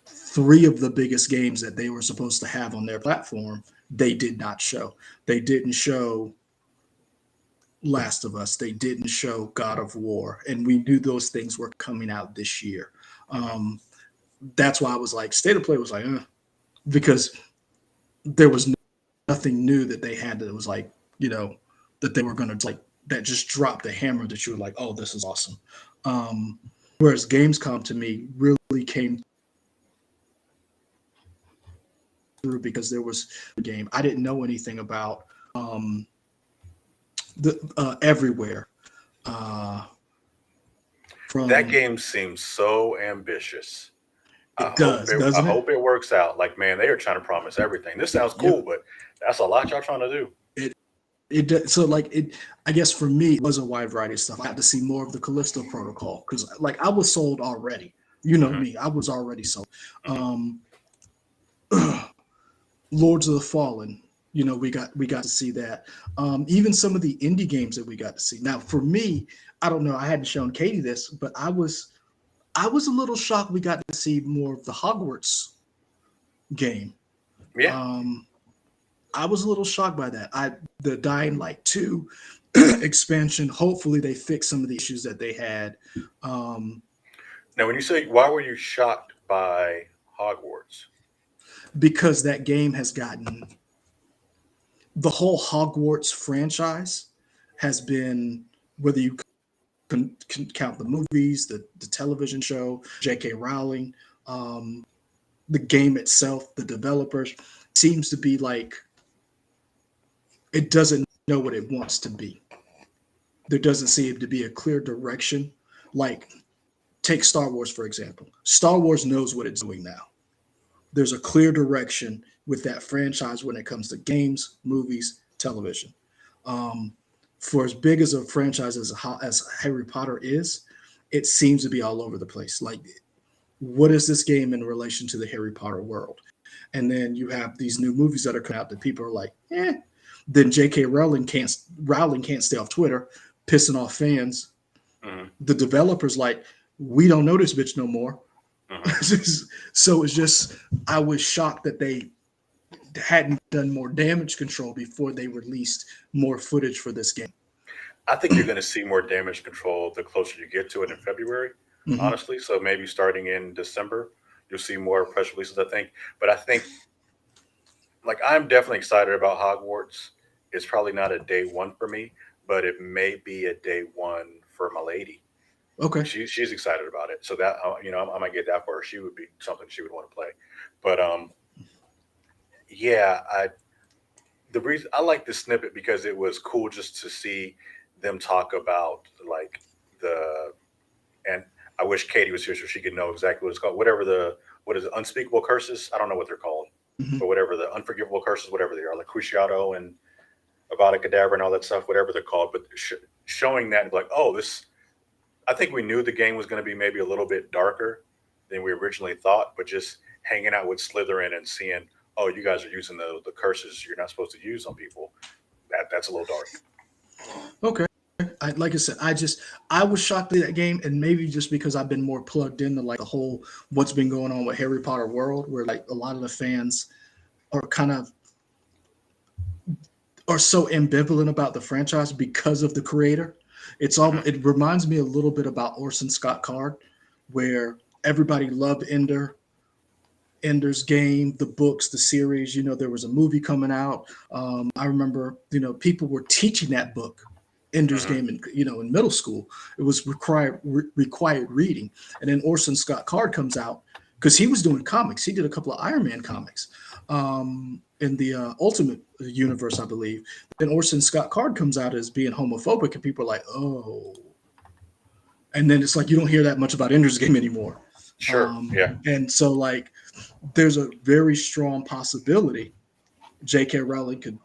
three of the biggest games that they were supposed to have on their platform, they did not show. They didn't show Last of Us. They didn't show God of War, and we knew those things were coming out this year. Hmm. Um, that's why I was like, State of Play was like, because there was nothing new that they had that was like, you know, that they were going to like that just dropped the hammer that you were like, oh, this is awesome. Um, Whereas Gamescom to me really came through because there was a game I didn't know anything about. Um, the Everywhere uh, That from game seems so ambitious. it does, I doesn't it? hope it works out. Like, man, they are trying to promise everything. This sounds Yep. cool, but that's a lot y'all trying to do. It so like it. I guess for me, it was a wide variety of stuff. I had to see more of the Callisto Protocol because like I was sold already. You know Hmm. me, I was already sold. Hmm. Um, Lords of the Fallen. You know, we got to see that. Even some of the indie games that we got to see. Now, for me, I don't know. I hadn't shown Katie this, but I was a little shocked we got to see more of the Hogwarts game. Yeah. Um, I was a little shocked by that. The Dying Light 2 expansion. Hopefully, they fix some of the issues that they had. Um, Now, when you say why were you shocked by Hogwarts? because that game has gotten the whole Hogwarts franchise has been, whether you can count the movies, the television show, J.K. Rowling, um, the game itself, the developers, seems to be like it doesn't know what it wants to be. There doesn't seem to be a clear direction. Like, take Star Wars, for example. Star Wars knows what it's doing now. There's a clear direction with that franchise when it comes to games, movies, television. Um, for as big as a franchise as Harry Potter is, it seems to be all over the place. Like, what is this game in relation to the Harry Potter world? And then you have these new movies that are coming out that people are like, eh. Then J.K. Rowling can't stay off Twitter, pissing off fans. Hmm. The developers like, we don't know this bitch no more. Hmm. So it's just, I was shocked that they hadn't done more damage control before they released more footage for this game. I think you're going to see more damage control the closer you get to it in February, Hmm. honestly. So maybe starting in December, you'll see more press releases, I think. But I think, like, I'm definitely excited about Hogwarts. It's probably not a day one for me, but it may be a day one for my lady. Okay. She's excited about it. So that, I might get that for her. She would be something she would want to play. But yeah, the reason I like the snippet because it was cool just to see them talk about like the and I wish Katie was here so she could know exactly what it's called. Whatever the what is it, unspeakable curses? I don't know what they're called, Hmm. but whatever the unforgivable curses, whatever they are, like Cruciato and Avada Kedavra and all that stuff, whatever they're called. But showing that like, oh, this. I think we knew the game was going to be maybe a little bit darker than we originally thought, but just hanging out with Slytherin and seeing, oh, you guys are using the curses you're not supposed to use on people. That's a little dark. Okay. Like I said, I was shocked at that game, and maybe just because I've been more plugged into like the whole what's been going on with Harry Potter world, where like a lot of the fans are kind of are so ambivalent about the franchise because of the creator. Hmm. It reminds me a little bit about Orson Scott Card, where everybody loved Ender's Game, the books, the series. You know, there was a movie coming out. I remember, people were teaching that book, Ender's Hmm. Game, in middle school. It was required reading. And then Orson Scott Card comes out because he was doing comics. He did a couple of Iron Man comics in the Ultimate Universe, I believe. Then Orson Scott Card comes out as being homophobic, and people are like, oh. And then it's like you don't hear that much about Ender's Game anymore. Sure. Yeah. And so, like, there's a very strong possibility J.K. Rowling could,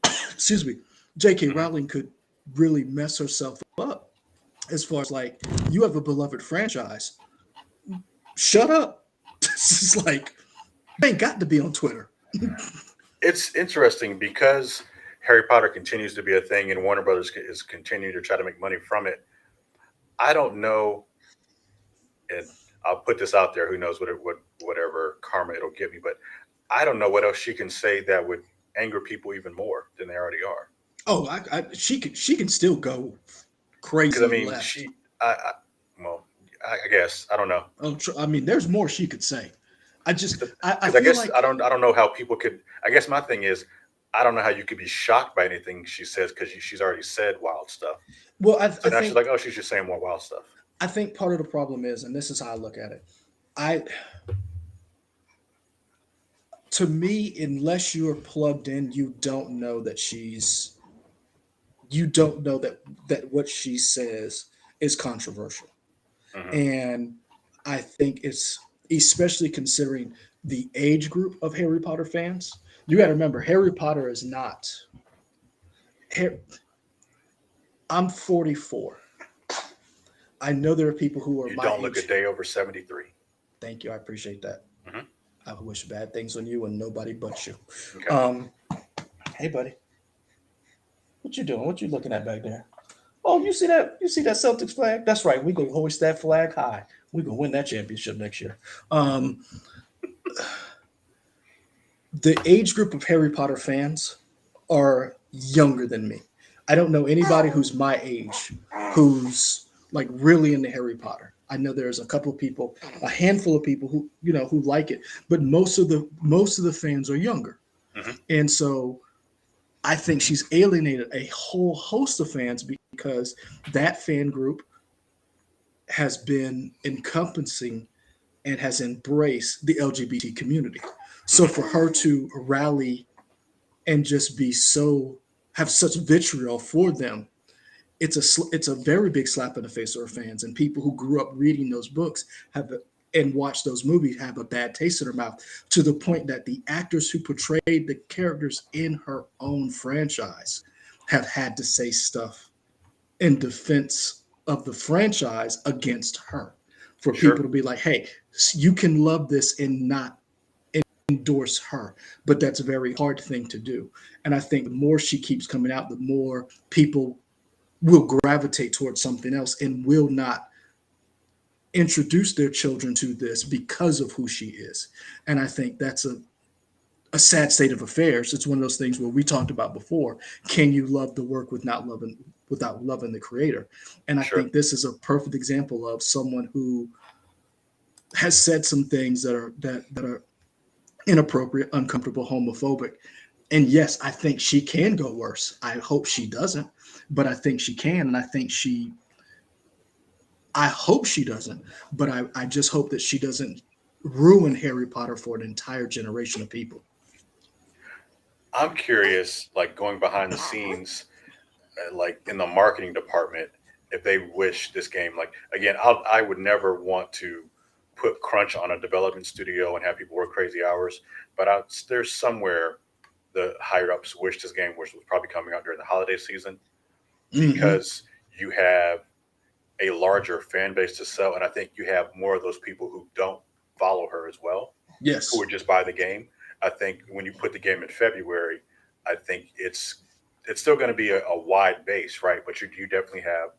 excuse me, J.K. Hmm. Rowling could really mess herself up as far as like, you have a beloved franchise. Shut up. This is like, you ain't got to be on Twitter. It's interesting because Harry Potter continues to be a thing, and Warner Brothers is continuing to try to make money from it. I don't know, and I'll put this out there. Who knows what whatever karma it'll give me, but I don't know what else she can say that would anger people even more than they already are. Oh, she can still go Because I crazy mean, left. well, I guess I don't know. Oh, I mean, there's more she could say. I Because I feel guess like, I don't know how people could. I guess my thing is, I don't know how you could be shocked by anything she says because she's already said wild stuff. well, So now she's like, oh, she's just saying more wild stuff. I think part of the problem is, and this is how I look at it. I To me, unless you're plugged in, you don't know that what she says is controversial. Hmm. And I think it's, especially considering the age group of Harry Potter fans. You got to remember, Harry Potter is not. I'm 44. I know there are people who are You my don't look a age. day over 73. Thank you. I appreciate that. Hmm. I wish bad things on you and nobody but you. Okay. Um, hey, buddy, what you doing? What you looking at back there? Oh, you see that? You see that Celtics flag? That's right. We gonna hoist that flag high. We gonna win that championship next year. Um, the age group of Harry Potter fans are younger than me. I don't know anybody who's my age who's like really into Harry Potter. I know there's a couple of people, a handful of people who who like it, but most of the fans are younger, Hmm. and so I think she's alienated a whole host of fans because that fan group has been encompassing and has embraced the LGBT community. So Hmm. for her to rally and just be so, have such vitriol for them, it's a very big slap in the face of her fans, and people who grew up reading those books have and watch those movies have a bad taste in their mouth, to the point that the actors who portrayed the characters in her own franchise have had to say stuff in defense of the franchise against her, for people Sure. to be like, hey, you can love this and not endorse her, but that's a very hard thing to do. And I think the more she keeps coming out, the more people will gravitate towards something else and will not introduce their children to this because of who she is. And I think that's a sad state of affairs. It's one of those things where we talked about before. Can you love the work without loving the creator? And I Sure. think this is a perfect example of someone who has said some things that are inappropriate, uncomfortable, homophobic. And yes, I think she can go worse. I hope she doesn't, but I think she can, and I hope she doesn't, but I just hope that she doesn't ruin Harry Potter for an entire generation of people. I'm curious, like going behind the scenes, like in the marketing department, if they wish this game, like again, I would never want to put crunch on a development studio and have people work crazy hours, but there's somewhere the higher ups wish this game was probably coming out during the holiday season Hmm. because you have a larger fan base to sell, and I think you have more of those people who don't follow her as well, who Yes. would just buy the game. I think when you put the game in February, I think it's still going to be a wide base, right? But you definitely have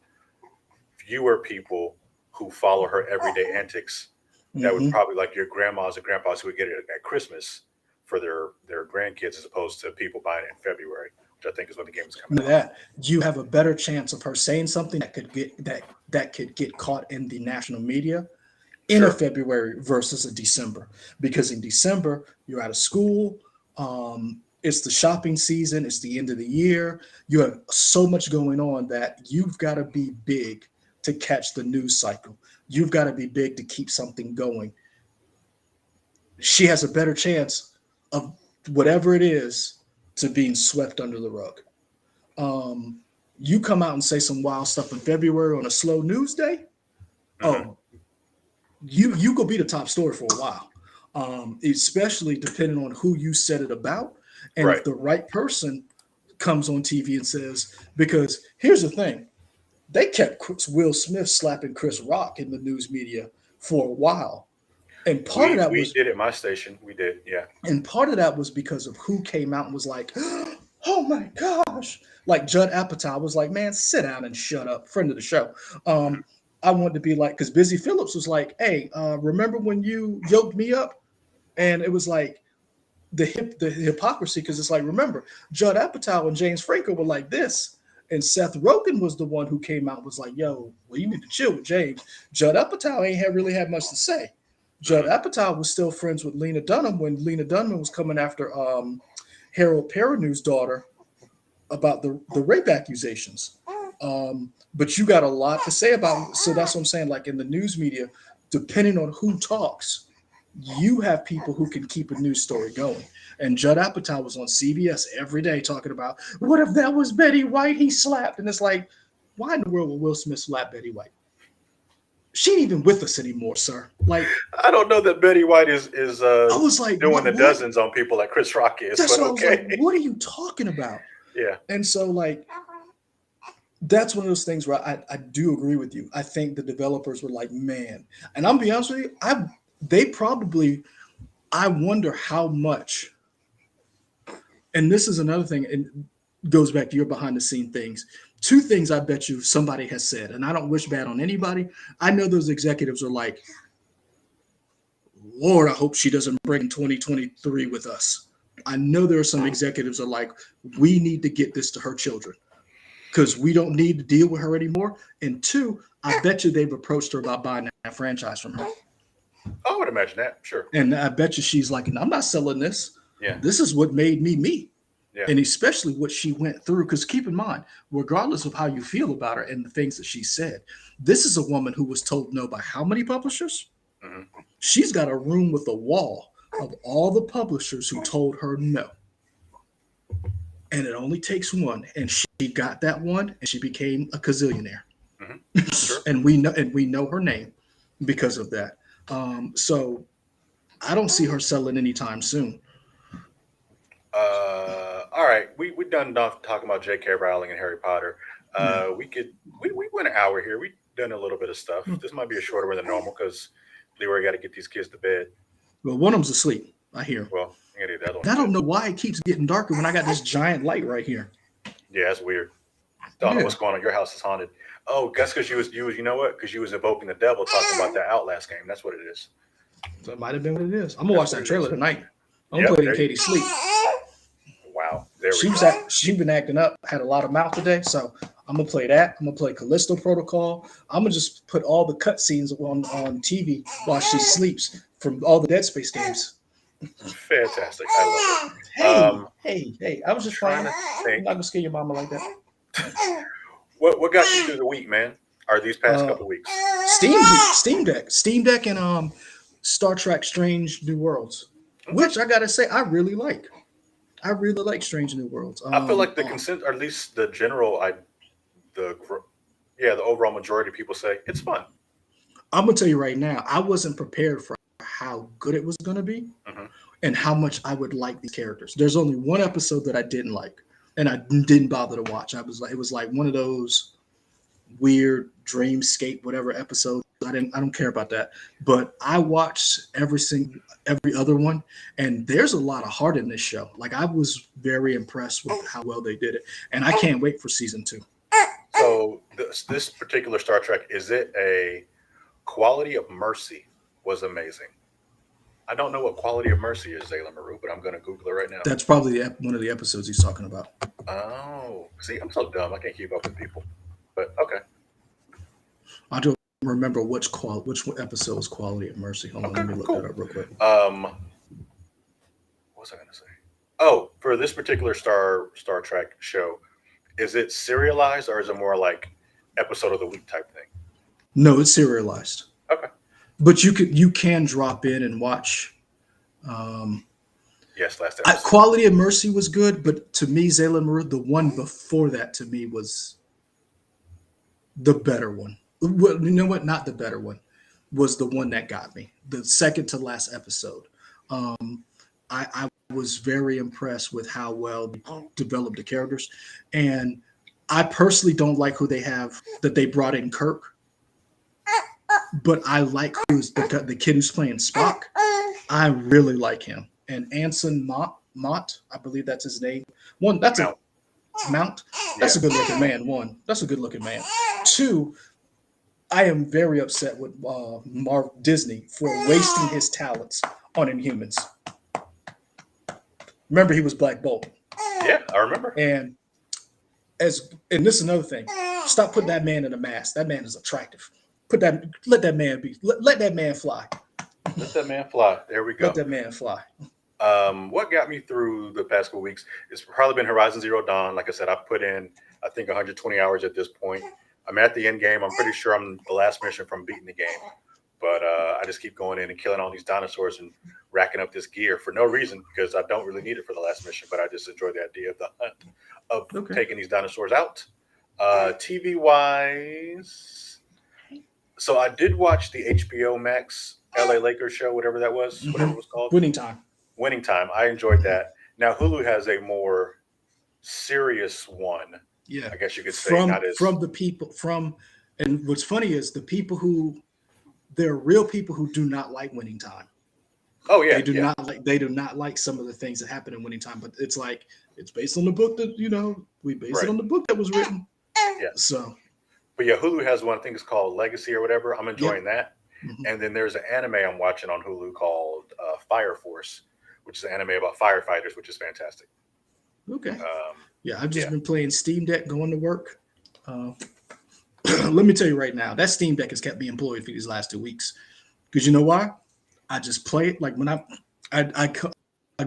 fewer people who follow her everyday antics that would Hmm. probably like your grandmas and grandpas who would get it at Christmas for their grandkids as opposed to people buying it in February, which I think is when the game is coming out. That you have a better chance of her saying something that could get caught in the national media in a Sure. February versus a December. Because in December, you're out of school. It's the shopping season. It's the end of the year. You have so much going on that you've got to be big to catch the news cycle. You've got to be big to keep something going. She has a better chance of whatever it is to being swept under the rug. Um, you come out and say some wild stuff in February on a slow news day. Hmm. Oh, you go be the top story for a while, especially depending on who you said it about, and Right. if the right person comes on TV and says, because here's the thing, they kept Will Smith slapping Chris Rock in the news media for a while, and part of that We was did at my station. We did. Yeah. and part of that was because of who came out and was like, oh my gosh. Like Judd Apatow was like, man, sit down and shut up. Friend of the show. Mhm. I wanted to be like, because Busy Phillips was like, hey, remember when you yoked me up? And it was like the hypocrisy, because it's like, remember, Judd Apatow and James Franco were like this. And Seth Rogen was the one who came out and was like, yo, well, you need to chill with James. Judd Apatow ain't really had much to say. Judd Mhm. Apatow was still friends with Lena Dunham when Lena Dunham was coming after Harold Perrineu's daughter about the rape accusations. But you got a lot to say about it. So that's what I'm saying. Like in the news media, depending on who talks, you have people who can keep a news story going. And Judd Apatow was on CBS every day talking about, what if that was Betty White he slapped? And it's like, why in the world would Will Smith slap Betty White? She ain't even with us anymore, sir. Like, I don't know that Betty White is I was like, doing the what? dozens on people like Chris Rock is, That's but what I was like, okay. what are you talking about? Yeah. And so, like, that's one of those things where I do agree with you. I think the developers were like, man, and I'm be honest with you, they probably, I wonder how much, and this is another thing, and goes back to your behind the scene things. Two things I bet you somebody has said, and I don't wish bad on anybody. I know those executives are like, Lord, I hope she doesn't break in 2023 with us. I know there are some executives are like, we need to get this to her children because we don't need to deal with her anymore. And two, I bet you they've approached her about buying that franchise from her. I would imagine that. Sure. And I bet you she's like, I'm not selling this. Yeah. This is what made me me. Yeah. And especially what she went through. Because keep in mind, regardless of how you feel about her and the things that she said, this is a woman who was told no by how many publishers? Hmm. She's got a room with a wall of all the publishers who told her no. And it only takes one. And she got that one and she became a gazillionaire. Hmm. Sure. And we know her name because of that. So I don't see her selling anytime soon. All right. We done enough talking about J.K. Rowling and Harry Potter. Yeah. We went an hour here. We done a little bit of stuff. This might be a shorter one than normal because Leroy got to get these kids to bed. Well, one of them's asleep. I hear. Well, I got to get the other one And I to bed. don't know why it keeps getting darker when I got this giant light right here. Yeah, that's weird. Don't know Yeah. what's going on. Your house is haunted. Oh, that's because you know what? Because you was invoking the devil talking about that Outlast game. That's what it is. So it might have been what it is. I'm gonna That's watch what that it is. trailer tonight. I'm gonna Yep. play it in There you. Katie's sleep. Wow. There we She was go. she been acting up, had a lot of mouth today, so I'm gonna play that. I'm gonna play Callisto Protocol. I'm gonna just put all the cutscenes on TV while she sleeps from all the Dead Space games. Fantastic. I love it. Hey, hey, hey! I was I'm just trying playing. to I'm think. not gonna scare your mama like that. What got you through the week, man? Or these past Uh, couple of weeks? Steam Deck, and Star Trek: Strange New Worlds, Okay. which I gotta say I really like. I really like Strange New Worlds. I feel like the consent, or at least the general, the the overall majority of people say it's fun. I'm gonna tell you right now, I wasn't prepared for how good it was gonna be Hmm. and how much I would like these characters. There's only one episode that I didn't like, and I didn't bother to watch. I was like, it was like one of those weird dreamscape whatever episodes. I don't care about that. But I watched every other one, and there's a lot of heart in this show. Like I was very impressed with how well they did it, and I can't wait for season 2. So this particular Star Trek, is it a Quality of Mercy was amazing. I don't know what Quality of Mercy is, Zayla Maru, but I'm going to Google it right now. That's probably one of the episodes he's talking about. Oh, see, I'm so dumb. I can't keep up with people. But okay, I don't remember which episode was Quality of Mercy. Hold on, okay, let me look cool. that up real quick. What was I going to say? Oh, for this particular Star Trek show, is it serialized or is it more like episode of the week type thing? No, it's serialized, Okay. but you can drop in and watch. Um, Yes, last episode. Quality of Mercy was good, but to me, Zayla Maru, the one before that to me was the better one. Well, you know what? Not the better one. Was the one that got me. The second to last episode. I was very impressed with how well they developed the characters, and I personally don't like who they have that they brought in Kirk, but I like who's the kid who's playing Spock. I really like him. And Anson Mont, I believe that's his name. One, that's a Mount. Mount. Yeah. That's a good looking man. One, that's a good looking man. Two, I am very upset with Mark Disney for wasting his talents on Inhumans. Remember, he was Black Bolt, Yeah, I remember. and and this is another thing. Stop putting that man in a mask. That man is attractive. Let that man be. Let that man fly. Let that man fly. There we Let go. that man fly. What got me through the past couple weeks? It's probably been Horizon Zero Dawn. Like I said, I put in, I think, 120 hours at this point. I'm at the end game. I'm pretty sure I'm the last mission from beating the game. But I just keep going in and killing all these dinosaurs and racking up this gear for no reason because I don't really need it for the last mission. But I just enjoy the idea of the hunt of Okay. taking these dinosaurs out. TV wise, so I did watch the HBO Max LA Lakers show, whatever it was called. Winning time. Winning Time. I enjoyed that. Now Hulu has a more serious one. Yeah. I guess you could say From not as. from the people from, and what's funny is the people who there are real people who do not like Winning Time. Oh yeah, yeah, They do not like some of the things that happen in Winning Time. But it's like it's based on the book that we base it right, on the book that was written. yeah. So But yeah, Hulu has one. I think it's called Legacy or whatever. I'm yep. enjoying that. Hmm. And then there's an anime I'm watching on Hulu called Fire Force, which is an anime about firefighters, which is fantastic. Okay. Um, Yeah, I've just yeah. been playing Steam Deck, going to work. Uh, let me tell you right now, that Steam Deck has kept me employed for these last 2 weeks. Because you know why? I just play it like when I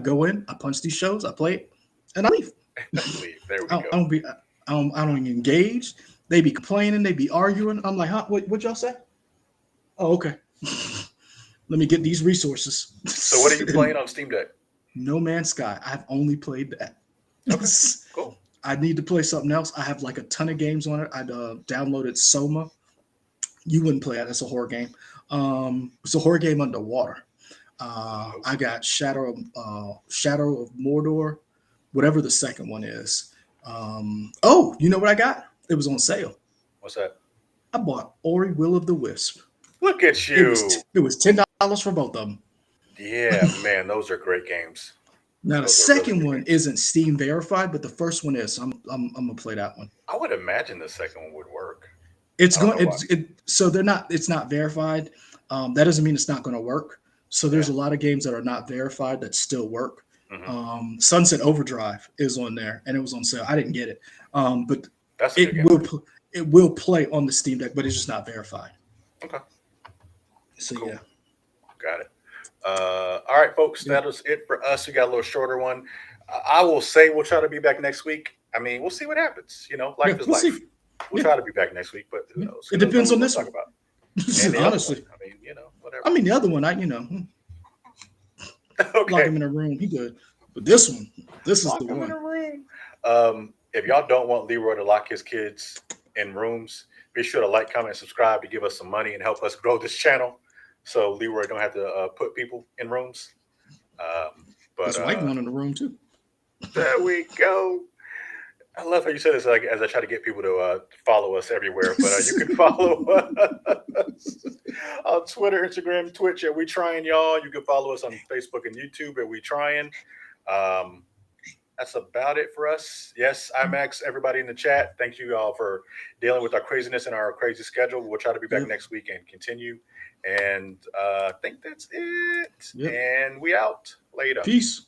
go in, I punch these shows, I play it, and I leave. Leave. There we I go. don't be I don't engage. They be complaining, they be arguing. I'm like, huh? What y'all say? Oh, okay. Let me get these resources. So what are you playing on Steam Deck? No Man's Sky. I've only played that. Okay, cool. I need to play something else. I have like a ton of games on it. I downloaded Soma. You wouldn't play that. That's a horror game. It's a horror game underwater. I got Shadow of Mordor, whatever the second one is. Oh, you know what I got? It was on sale. What's that? I bought Ori Will of the Wisp. Look at you. It was $10 for both of them. Yeah, man, those are great games. Now the Those are really second good one games. isn't Steam verified, but the first one is. So I'm gonna play that one. I would imagine the second one would work. It's I don't going. know why. So they're not. It's not verified. That doesn't mean it's not going to work. So Yeah. there's a lot of games that are not verified that still work. Hmm. Sunset Overdrive is on there, and it was on sale. I didn't get it, but That's a good it game. it will play on the Steam Deck, but it's just not verified. Okay, So cool. yeah, Got it. All right, folks, yeah, that was it for us. We got a little shorter one. I will say we'll try to be back next week. I mean, we'll see what happens. yeah. Life is We'll life. see. We'll Yeah, try to be back next week, but who yeah. knows? It Who knows what depends we're on going to this talk one. about? And the other one. Honestly, I mean, whatever. I mean the other one. Lock Okay, him in a room. He good, but this one, this is lock the them in one. a room. If y'all don't want Leroy to lock his kids in rooms, be sure to like, comment, subscribe to give us some money and help us grow this channel. So Leroy don't have to put people in rooms. Um, but His wife one in the room too. there we go. I love how you said this like as I try to get people to follow us everywhere. But you can follow us on Twitter, Instagram, Twitch at We Trying Y'all. You can follow us on Facebook and YouTube at We Trying. Um, that's about it for us. Yes, IMAX, everybody in the chat. Thank you all for dealing with our craziness and our crazy schedule. We'll try to be back Yep. next week and continue. And I think that's it. Yep. And we out. Later. Peace.